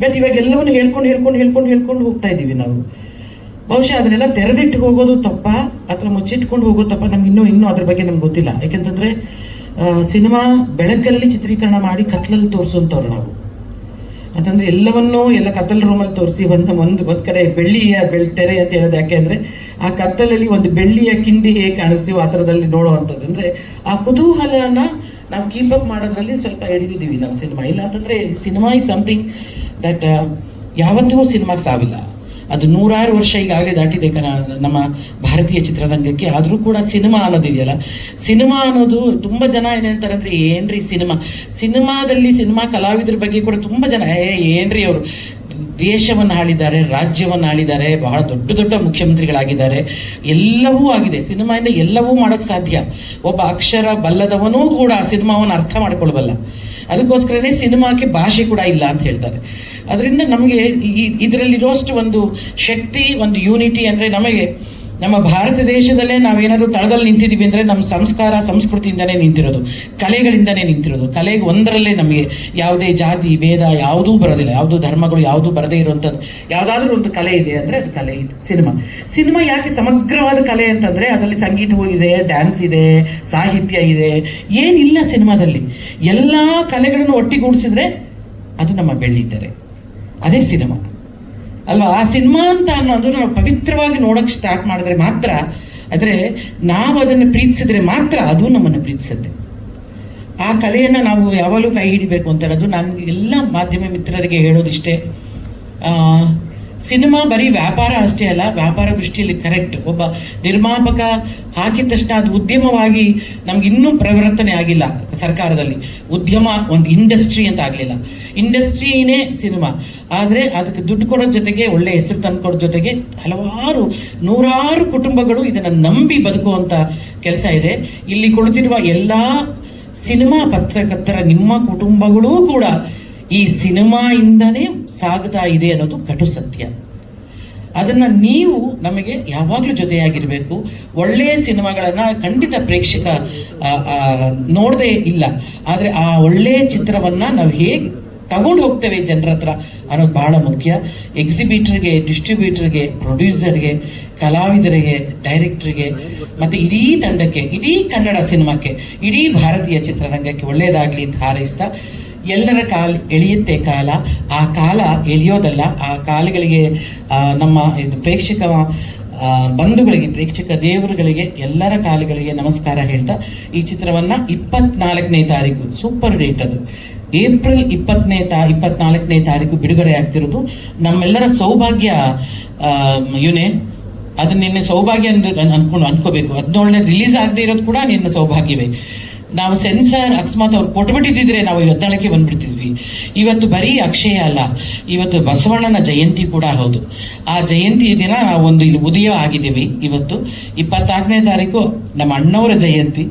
ಬಟ್ ಇವಾಗ ಎಲ್ಲವನ್ನು ಹೇಳ್ಕೊಂಡು ಹೋಗ್ತಾ ಇದ್ದೀವಿ ನಾವು. ಬಹುಶಃ ಅದನ್ನೆಲ್ಲ ತೆರೆದಿಟ್ಟು ಹೋಗೋದು ತಪ್ಪ ಅಥವಾ ಮುಚ್ಚಿಟ್ಕೊಂಡು ಹೋಗೋದು ತಪ್ಪ, ನಮ್ಗೆ ಇನ್ನೂ ಅದ್ರ ಬಗ್ಗೆ ನಮ್ಗೆ ಗೊತ್ತಿಲ್ಲ. ಯಾಕೆಂತಂದರೆ ಸಿನಿಮಾ ಬೆಳಕಲ್ಲಿ ಚಿತ್ರೀಕರಣ ಮಾಡಿ ಕತ್ಲಲ್ಲಿ ತೋರಿಸುವಂಥವ್ರು ನಾವು. ಅಂತಂದರೆ ಎಲ್ಲ ಕತ್ತಲ ರೂಮಲ್ಲಿ ತೋರಿಸಿ ಒಂದು ಕಡೆ ಬೆಳ್ಳಿಯ ತೆರೆ ಅಂತ ಹೇಳೋದು. ಯಾಕೆ ಅಂದರೆ ಆ ಕತ್ತಲಲ್ಲಿ ಒಂದು ಬೆಳ್ಳಿಯ ಕಿಂಡಿ ಹೇಗೆ ಕಾಣಿಸ್ತೀವೋ ಆ ಥರದಲ್ಲಿ ನೋಡುವಂಥದ್ದು. ಅಂದರೆ ಆ ಕುತೂಹಲನ ನಾವು ಕೀಪಪ್ ಮಾಡೋದ್ರಲ್ಲಿ ಸ್ವಲ್ಪ ಹಿಡಿದಿದ್ದೀವಿ ನಾವು ಸಿನಿಮಾ. ಇಲ್ಲ ಅಂತಂದರೆ ಸಿನಿಮಾ ಈಸ್ ಸಮಥಿಂಗ್ ದಟ್ ಯಾವತ್ತೂ ಸಿನಿಮಾಗೆ ಸಾವಿಲ್ಲ. ಅದು 100 ವರ್ಷ ಈಗಾಗಲೇ ದಾಟಿದೆ ನಮ್ಮ ಭಾರತೀಯ ಚಿತ್ರರಂಗಕ್ಕೆ. ಆದರೂ ಕೂಡ ಸಿನಿಮಾ ಅನ್ನೋದಿದೆಯಲ್ಲ, ಸಿನಿಮಾ ಅನ್ನೋದು ತುಂಬ ಜನ ಏನು ಹೇಳ್ತಾರೆ ಅಂದರೆ, ಏನ್ರಿ ಸಿನಿಮಾದಲ್ಲಿ ಸಿನಿಮಾ ಕಲಾವಿದರ ಬಗ್ಗೆ ಕೂಡ ತುಂಬ ಜನ ಏನ್ರಿ ಅವರು ದೇಶವನ್ನು ಆಳಿದ್ದಾರೆ, ರಾಜ್ಯವನ್ನು ಆಳಿದ್ದಾರೆ, ಬಹಳ ದೊಡ್ಡ ಮುಖ್ಯಮಂತ್ರಿಗಳಾಗಿದ್ದಾರೆ, ಎಲ್ಲವೂ ಆಗಿದೆ. ಸಿನಿಮಾಯಿಂದ ಎಲ್ಲವೂ ಮಾಡೋಕ್ಕೆ ಸಾಧ್ಯ. ಒಬ್ಬ ಅಕ್ಷರ ಬಲ್ಲದವನೂ ಕೂಡ ಆ ಸಿನಿಮಾವನ್ನು ಅರ್ಥ ಮಾಡ್ಕೊಳ್ಬಲ್ಲ. ಅದಕ್ಕೋಸ್ಕರನೇ ಸಿನಿಮಾಕ್ಕೆ ಭಾಷೆ ಕೂಡ ಇಲ್ಲ ಅಂತ ಹೇಳ್ತಾರೆ. ಅದರಿಂದ ನಮಗೆ ಇದರಲ್ಲಿರೋಷ್ಟು ಒಂದು ಶಕ್ತಿ, ಒಂದು ಯೂನಿಟಿ ಅಂದರೆ, ನಮಗೆ ನಮ್ಮ ಭಾರತ ದೇಶದಲ್ಲೇ ನಾವೇನಾದರೂ ತಳದಲ್ಲಿ ನಿಂತಿದ್ದೀವಿ ಅಂದರೆ ನಮ್ಮ ಸಂಸ್ಕಾರ ಸಂಸ್ಕೃತಿಯಿಂದನೇ ನಿಂತಿರೋದು, ಕಲೆಗಳಿಂದನೇ ನಿಂತಿರೋದು. ಕಲೆಗೆ ಒಂದರಲ್ಲೇ ನಮಗೆ ಯಾವುದೇ ಜಾತಿ ಭೇದ ಯಾವುದೂ ಬರೋದಿಲ್ಲ, ಯಾವುದೂ ಧರ್ಮಗಳು ಯಾವುದೂ ಬರದೇ ಇರುವಂಥದ್ದು ಯಾವುದಾದ್ರೂ ಒಂದು ಕಲೆ ಇದೆ ಅಂದರೆ ಅದು ಕಲೆ ಇದೆ ಸಿನಿಮಾ. ಯಾಕೆ ಸಮಗ್ರವಾದ ಕಲೆ ಅಂತಂದರೆ ಅದರಲ್ಲಿ ಸಂಗೀತವೂ ಇದೆ, ಡ್ಯಾನ್ಸ್ ಇದೆ, ಸಾಹಿತ್ಯ ಇದೆ, ಏನಿಲ್ಲ ಸಿನಿಮಾದಲ್ಲಿ. ಎಲ್ಲ ಕಲೆಗಳನ್ನು ಒಟ್ಟಿಗೂಡಿಸಿದ್ರೆ ಅದು ನಮ್ಮ ಬೆಳ್ಳಿತೆರೆ, ಅದೇ ಸಿನಿಮಾ ಅಲ್ವಾ? ಆ ಸಿನಿಮಾ ಅಂತ ಅನ್ನೋದು ನಾವು ಪವಿತ್ರವಾಗಿ ನೋಡೋಕ್ಕೆ ಸ್ಟಾರ್ಟ್ ಮಾಡಿದ್ರೆ ಮಾತ್ರ, ಆದರೆ ನಾವು ಅದನ್ನು ಪ್ರೀತಿಸಿದ್ರೆ ಮಾತ್ರ ಅದು ನಮ್ಮನ್ನು ಪ್ರೀತಿಸುತ್ತೆ. ಆ ಕಲೆಯನ್ನು ನಾವು ಯಾವಾಗಲೂ ಕೈ ಹಿಡಿಬೇಕು ಅಂತ ಹೇಳೋದು ನಾನು ಎಲ್ಲ ಮಾಧ್ಯಮ ಮಿತ್ರರಿಗೆ ಹೇಳೋದಿಷ್ಟೇ. ಸಿನಿಮಾ ಬರೀ ವ್ಯಾಪಾರ ಅಷ್ಟೇ ಅಲ್ಲ, ವ್ಯಾಪಾರ ದೃಷ್ಟಿಯಲ್ಲಿ ಕರೆಕ್ಟ್. ಒಬ್ಬ ನಿರ್ಮಾಪಕ ಹಾಕಿದ ತಕ್ಷಣ ಅದು ಉದ್ಯಮವಾಗಿ ನಮ್ಗೆ ಇನ್ನೂ ಪರಿವರ್ತನೆ ಆಗಿಲ್ಲ ಸರ್ಕಾರದಲ್ಲಿ. ಉದ್ಯಮ ಒಂದು ಇಂಡಸ್ಟ್ರಿ ಅಂತ ಆಗಲಿಲ್ಲ. ಇಂಡಸ್ಟ್ರಿನೇ ಸಿನಿಮಾ. ಆದರೆ ಅದಕ್ಕೆ ದುಡ್ಡು ಕೊಡೋ ಜೊತೆಗೆ ಒಳ್ಳೆ ಹೆಸರು ತಂದುಕೊಡೋ ಜೊತೆಗೆ ನೂರಾರು ಕುಟುಂಬಗಳು ಇದನ್ನು ನಂಬಿ ಬದುಕುವಂಥ ಕೆಲಸ ಇದೆ. ಇಲ್ಲಿ ಕುಳಿತಿರುವ ಎಲ್ಲ ಸಿನಿಮಾ ಪತ್ರಕರ್ತರ ನಿಮ್ಮ ಕುಟುಂಬಗಳೂ ಕೂಡ ಈ ಸಿನಿಮಾಯಿಂದನೇ ಸಾಗ್ತಾ ಇದೆ ಅನ್ನೋದು ಕಟು ಸತ್ಯ. ಅದನ್ನು ನೀವು ನಮಗೆ ಯಾವಾಗಲೂ ಜೊತೆಯಾಗಿರಬೇಕು. ಒಳ್ಳೆಯ ಸಿನಿಮಾಗಳನ್ನು ಖಂಡಿತ ಪ್ರೇಕ್ಷಕ ನೋಡದೇ ಇಲ್ಲ, ಆದರೆ ಆ ಒಳ್ಳೆಯ ಚಿತ್ರವನ್ನು ನಾವು ಹೇಗೆ ತಗೊಂಡು ಹೋಗ್ತೇವೆ ಜನರ ಹತ್ರ ಅನ್ನೋದು ಬಹಳ ಮುಖ್ಯ. ಎಕ್ಸಿಬಿಟರ್ಗೆ, ಡಿಸ್ಟ್ರಿಬ್ಯೂಟರ್ಗೆ, ಪ್ರೊಡ್ಯೂಸರ್ಗೆ, ಕಲಾವಿದರಿಗೆ, ಡೈರೆಕ್ಟ್ರಿಗೆ ಮತ್ತು ಇಡೀ ತಂಡಕ್ಕೆ, ಇಡೀ ಕನ್ನಡ ಸಿನಿಮಾಕ್ಕೆ, ಇಡೀ ಭಾರತೀಯ ಚಿತ್ರರಂಗಕ್ಕೆ ಒಳ್ಳೆಯದಾಗಲಿ ಅಂತ ಹಾರೈಸ್ತಾ, ಎಲ್ಲರ ಎಳೆಯುತ್ತೆ ಕಾಲ. ಆ ಕಾಲ ಎಳೆಯೋದಲ್ಲ, ಆ ಕಾಲಗಳಿಗೆ ನಮ್ಮ ಪ್ರೇಕ್ಷಕ ಬಂಧುಗಳಿಗೆ, ಪ್ರೇಕ್ಷಕ ದೇವರುಗಳಿಗೆ, ಎಲ್ಲರ ಕಾಲಗಳಿಗೆ ನಮಸ್ಕಾರ ಹೇಳ್ತಾ ಈ ಚಿತ್ರವನ್ನು 24ನೇ ತಾರೀಕು, ಸೂಪರ್ ಡೇಟ್ ಅದು, ಏಪ್ರಿಲ್ 24ನೇ ತಾರೀಕು ಬಿಡುಗಡೆ ಆಗ್ತಿರೋದು. ನಮ್ಮೆಲ್ಲರ ಸೌಭಾಗ್ಯ ಇವನೇ, ಅದು ನಿನ್ನೆ ಸೌಭಾಗ್ಯ ಅನ್ಕೋಬೇಕು. 17ನೇ ರಿಲೀಸ್ ಆಗದೆ ಇರೋದು ಕೂಡ ನಿನ್ನ ಸೌಭಾಗ್ಯವೇ. ನಾವು ಸೆನ್ಸಾರ್ ಅಕಸ್ಮಾತ್ ಅವ್ರು ಕೊಟ್ಬಿಟ್ಟಿದ್ದಿದ್ರೆ ನಾವು 17ಕ್ಕೆ ಬಂದ್ಬಿಡ್ತಿದ್ವಿ. ಇವತ್ತು ಬರೀ ಅಕ್ಷಯ ಅಲ್ಲ, ಇವತ್ತು ಬಸವಣ್ಣನ ಜಯಂತಿ ಕೂಡ ಹೌದು. ಆ ಜಯಂತಿ ದಿನ ನಾವು ಒಂದು ಇಲ್ಲಿ ಉದಯ ಆಗಿದ್ದೀವಿ. ಇವತ್ತು 24ನೇ ತಾರೀಕು ನಮ್ಮ ಅಣ್ಣವರ ಜಯಂತಿ.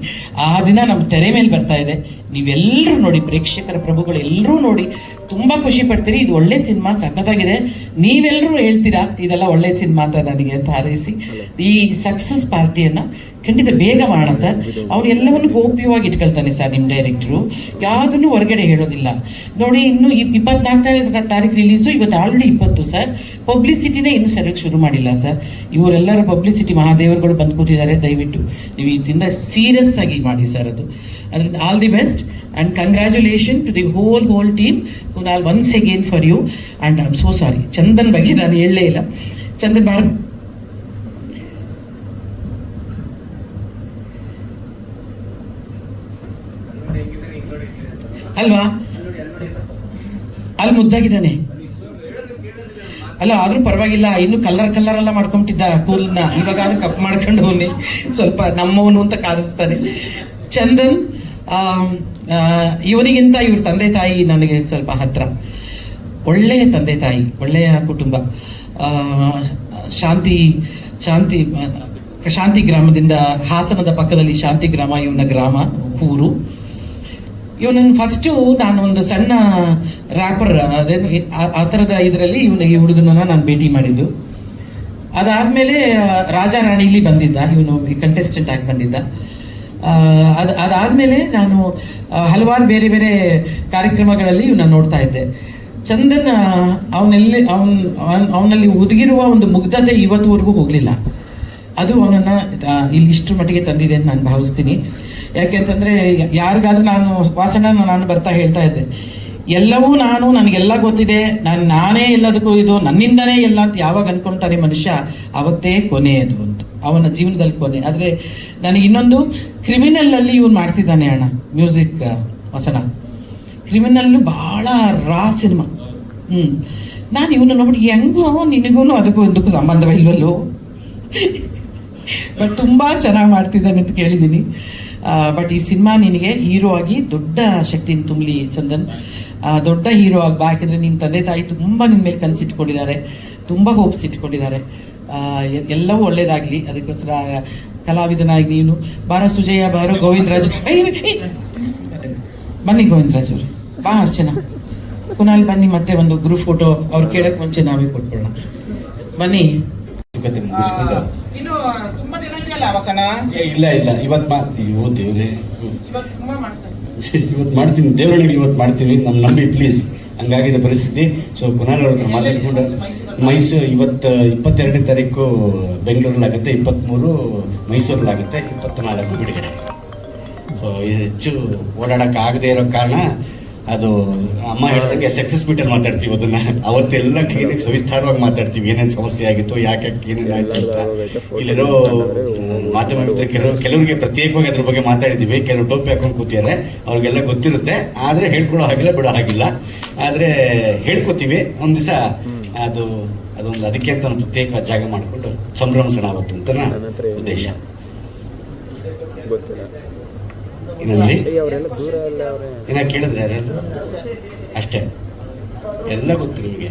ಆ ದಿನ ನಮ್ಮ ತೆರೆ ಮೇಲೆ ಬರ್ತಾ ಇದೆ. ನೀವೆಲ್ಲರೂ ನೋಡಿ, ಪ್ರೇಕ್ಷಕರ ಪ್ರಭುಗಳು ಎಲ್ಲರೂ ನೋಡಿ ತುಂಬ ಖುಷಿ ಪಡ್ತೀರಿ. ಇದು ಒಳ್ಳೆ ಸಿನಿಮಾ, ಸಖತ್ತಾಗಿದೆ. ನೀವೆಲ್ಲರೂ ಹೇಳ್ತೀರಾ ಇದೆಲ್ಲ ಒಳ್ಳೆ ಸಿನಿಮಾ ಅಂತ ನನಗೆ ಅಂತ ಹಾರೈಸಿ ಈ ಸಕ್ಸಸ್ ಪಾರ್ಟಿಯನ್ನು ಖಂಡಿತ ಬೇಗ ಮಾಡೋಣ ಸರ್. ಅವ್ರು ಎಲ್ಲವನ್ನು ಗೋಪ್ಯವಾಗಿ ಇಟ್ಕೊಳ್ತಾನೆ ಸರ್ ನಿಮ್ಮ ಡೈರೆಕ್ಟ್ರು, ಯಾವುದನ್ನು ಹೊರಗಡೆ ಹೇಳೋದಿಲ್ಲ. ನೋಡಿ, ಇನ್ನು 24ನೇ ತಾರೀಕು ರಿಲೀಸು, ಇವತ್ತು ಆಲ್ರೆಡಿ 20 ಸರ್. ಪಬ್ಲಿಸಿಟಿನೇ ಇನ್ನೂ ಸರಿಯಾಗಿ ಶುರು ಮಾಡಿಲ್ಲ ಸರ್. ಇವರೆಲ್ಲರ ಪಬ್ಲಿಸಿಟಿ ಮಹಾದೇವರುಗಳು ಬಂದು ಕೂತಿದ್ದಾರೆ. ದಯವಿಟ್ಟು ನೀವು ಇದರಿಂದ ಸೀರಿಯಸ್ ಆಗಿ ಮಾಡಿ ಸರ್. ಅದರಿಂದ all the best and congratulations to the whole team. Kunal, once again for you, and I'm so sorry, Chandan ಬಗ್ಗೆ ನಾನು ಹೇಳಲೇ ಇಲ್ಲ. ಚಂದನ್ ಭಾರತ್ ಅಲ್ವಾ, ಅಲ್ಲಿ ಮುದ್ದಾಗಿದ್ದಾನೆ ಅಲ್ಲ, ಆದ್ರೂ ಪರವಾಗಿಲ್ಲ. ಇನ್ನು ಕಲ್ಲರ್ ಎಲ್ಲ ಮಾಡ್ಕೊಂಬಿಟ್ಟಿದ್ದ ಕೂದಲನ್ನ, ಇವಾಗ ಆದ್ರೂ ಕಪ್ ಮಾಡ್ಕೊಂಡು ಹೋಗಿ ಸ್ವಲ್ಪ ನಮ್ಮವನು ಅಂತ ಕಾಣಿಸ್ತಾನೆ. ಚಂದನ್ ಇವನಿಗಿಂತ ಇವ್ರ ತಂದೆ ತಾಯಿ ನನಗೆ ಸ್ವಲ್ಪ ಹತ್ರ. ಒಳ್ಳೆಯ ತಂದೆ ತಾಯಿ, ಒಳ್ಳೆಯ ಕುಟುಂಬ. ಶಾಂತಿ ಗ್ರಾಮದಿಂದ, ಹಾಸನದ ಪಕ್ಕದಲ್ಲಿ ಶಾಂತಿ ಗ್ರಾಮ ಇವನ ಗ್ರಾಮ, ಊರು. ಇವನನ್ನು ಫಸ್ಟು ನಾನು ಒಂದು ಸಣ್ಣ ರ್ಯಾಪರ್ ಅದೇನು ಆ ಥರದ ಇದರಲ್ಲಿ ಈ ಹುಡುಗನನ್ನು ನಾನು ಭೇಟಿ ಮಾಡಿದ್ದು. ಅದಾದಮೇಲೆ ರಾಜಾ ರಾಣಿಲಿ ಬಂದಿದ್ದ ಇವನು, ಕಂಟೆಸ್ಟೆಂಟ್ ಆಗಿ ಬಂದಿದ್ದ. ಅದಾದಮೇಲೆ ನಾನು ಹಲವಾರು ಬೇರೆ ಬೇರೆ ಕಾರ್ಯಕ್ರಮಗಳಲ್ಲಿ ಇವನ್ನ ನೋಡ್ತಾ ಇದ್ದೆ. ಚಂದನ್ ಅವನಲ್ಲಿ ಒದಗಿರುವ ಒಂದು ಮುಗ್ಧತೆ ಇವತ್ತುವರೆಗೂ ಹೋಗಲಿಲ್ಲ. ಅದು ಅವನನ್ನು ಇಲ್ಲಿ ಇಷ್ಟರ ಮಟ್ಟಿಗೆ ತಂದಿದೆ ಅಂತ ನಾನು ಭಾವಿಸ್ತೀನಿ. ಯಾಕೆಂತಂದರೆ ಯಾರಿಗಾದ್ರೂ ನಾನು ಬರ್ತಾ ಹೇಳ್ತಾ ಇದ್ದೆ, ಎಲ್ಲವೂ ನನಗೆಲ್ಲ ಗೊತ್ತಿದೆ, ನಾನೇ ಎಲ್ಲದಕ್ಕೂ ಇದು ನನ್ನಿಂದನೇ ಎಲ್ಲ ಅಂತ ಯಾವಾಗ ಅನ್ಕೊಳ್ತಾರೆ ಮನುಷ್ಯ, ಅವತ್ತೇ ಕೊನೆಯದು ಅಂತ, ಅವನ ಜೀವನದಲ್ಲಿ ಕೊನೆ. ಆದರೆ ನನಗೆ ಇನ್ನೊಂದು, ಕ್ರಿಮಿನಲ್ಲಲ್ಲಿ ಇವನು ಮಾಡ್ತಿದ್ದಾನೆ ಅಣ್ಣ ಮ್ಯೂಸಿಕ್ ವಸನ. ಕ್ರಿಮಿನಲ್ಲು ಭಾಳ ರಾ ಸಿನಿಮಾ. ನಾನು ಇವನು ನೋಡ್ಬಿಟ್ಟು ಹೆಂಗೋ ನಿನಗೂ ಅದಕ್ಕೂ ಸಂಬಂಧವಿಲ್ವಲ್ಲೋ, ಬಟ್ ತುಂಬ ಚೆನ್ನಾಗಿ ಮಾಡ್ತಿದ್ದಾನೆ ಅಂತ ಕೇಳಿದ್ದೀನಿ. ಬಟ್ ಈ ಸಿನಿಮಾ ನಿನಗೆ ಹೀರೋ ಆಗಿ ದೊಡ್ಡ ಶಕ್ತಿನ ತುಂಬಲಿ ಚಂದನ್, ದೊಡ್ಡ ಹೀರೋ ಆಗಬಾ. ಯಾಕೆಂದರೆ ನಿನ್ನ ತಂದೆ ತಾಯಿ ತುಂಬ ನಿನ್ನ ಮೇಲೆ ಕನಸಿಟ್ಕೊಂಡಿದ್ದಾರೆ, ತುಂಬ ಹೋಪ್ಸ್ ಇಟ್ಕೊಂಡಿದ್ದಾರೆ. ಎಲ್ಲವೂ ಒಳ್ಳೇದಾಗಲಿ. ಅದಕ್ಕೋಸ್ಕರ ಕಲಾವಿದನಾಗಿ ನೀನು ಬಾರೋ ಸುಜಯ, ಬಾರೋ ಗೋವಿಂದರಾಜ್, ಬನ್ನಿ ಗೋವಿಂದರಾಜ್ ಅವರು, ಬಾ ಅರ್ಚನಾ, ಕುನಾಲ್ ಬನ್ನಿ, ಮತ್ತೆ ಒಂದು ಗ್ರೂಪ್ ಫೋಟೋ ಅವ್ರು ಕೇಳಕ್ಕೆ ಮುಂಚೆ ನಾವೇ ಕೊಟ್ಕೊಳ್ಳೋಣ, ಬನ್ನಿ. ಇಲ್ಲ ಇವತ್ತು ಮಾಡ್ತೀನಿ, ದೇವರಣಿಗೆ ಇವತ್ತು ಮಾಡ್ತೀವಿ, ನಮ್ಮ ನಂಬಿ ಪ್ಲೀಸ್. ಹಂಗಾಗಿದೆ ಪರಿಸ್ಥಿತಿ. ಸೊ ಕುನಾಲ್ ಅವ್ರ ಹತ್ರ ಮಾತಾಡ್ಕೊಂಡು ಮೈಸೂರು ಇವತ್ತು 22ನೇ ತಾರೀಕು ಬೆಂಗಳೂರಲ್ಲಾಗುತ್ತೆ, 23 ಮೈಸೂರಲ್ಲಾಗುತ್ತೆ, 24 ಬಿಡುಗಡೆ. ಸೊ ಹೆಚ್ಚು ಓಡಾಡೋಕ್ಕಾಗದೇ ಇರೋ ಕಾರಣ ಅದು ಅಮ್ಮ ಹೇಳಿದಂಗೆ ಸಕ್ಸಸ್ ಮೀಟಲ್ಲಿ ಮಾತಾಡ್ತೀವಿ. ಅದನ್ನು ಅವತ್ತೆಲ್ಲ ಕ್ಲೀನಾಗಿ ಸವಿಸ್ತಾರವಾಗಿ ಮಾತಾಡ್ತೀವಿ, ಏನೇನು ಸಮಸ್ಯೆ ಆಗಿತ್ತು, ಯಾಕೆ ಏನೇನು ಆಯಿತು ಅಂತ. ಇಲ್ಲಿರೋ ಮಾಧ್ಯಮ ಮಿತ್ರ ಕೆಲವರಿಗೆ ಪ್ರತ್ಯೇಕವಾಗಿ ಅದ್ರ ಬಗ್ಗೆ ಮಾತಾಡಿದ್ದೀವಿ. ಕೆಲವರು ಟೋಪಿ ಹಾಕೊಂಡು ಕೂತಿದ್ದಾರೆ, ಅವ್ರಿಗೆಲ್ಲ ಗೊತ್ತಿರುತ್ತೆ, ಆದರೆ ಹೇಳ್ಕೊಡೋ ಹಾಗಿಲ್ಲ, ಬಿಡೋ ಹಾಗಿಲ್ಲ. ಆದರೆ ಹೇಳ್ಕೊತೀವಿ ಒಂದು ದಿವಸ. ಅದೊಂದು ಅದಕ್ಕೆ ಅಂತ ಒಂದು ಪ್ರತ್ಯೇಕ ಜಾಗ ಮಾಡಿಕೊಂಡು ಸಂಭ್ರಮಿಸೋಣ ಅವತ್ತು ಅಂತ ಉದ್ದೇಶ. ಇನ್ನೊಂದ್ರಿ ಏನ ಕೇಳಿದ್ರೆ ಯಾರು ಅಷ್ಟೇ, ಎಲ್ಲ ಗೊತ್ತು ನಿಮಗೆ.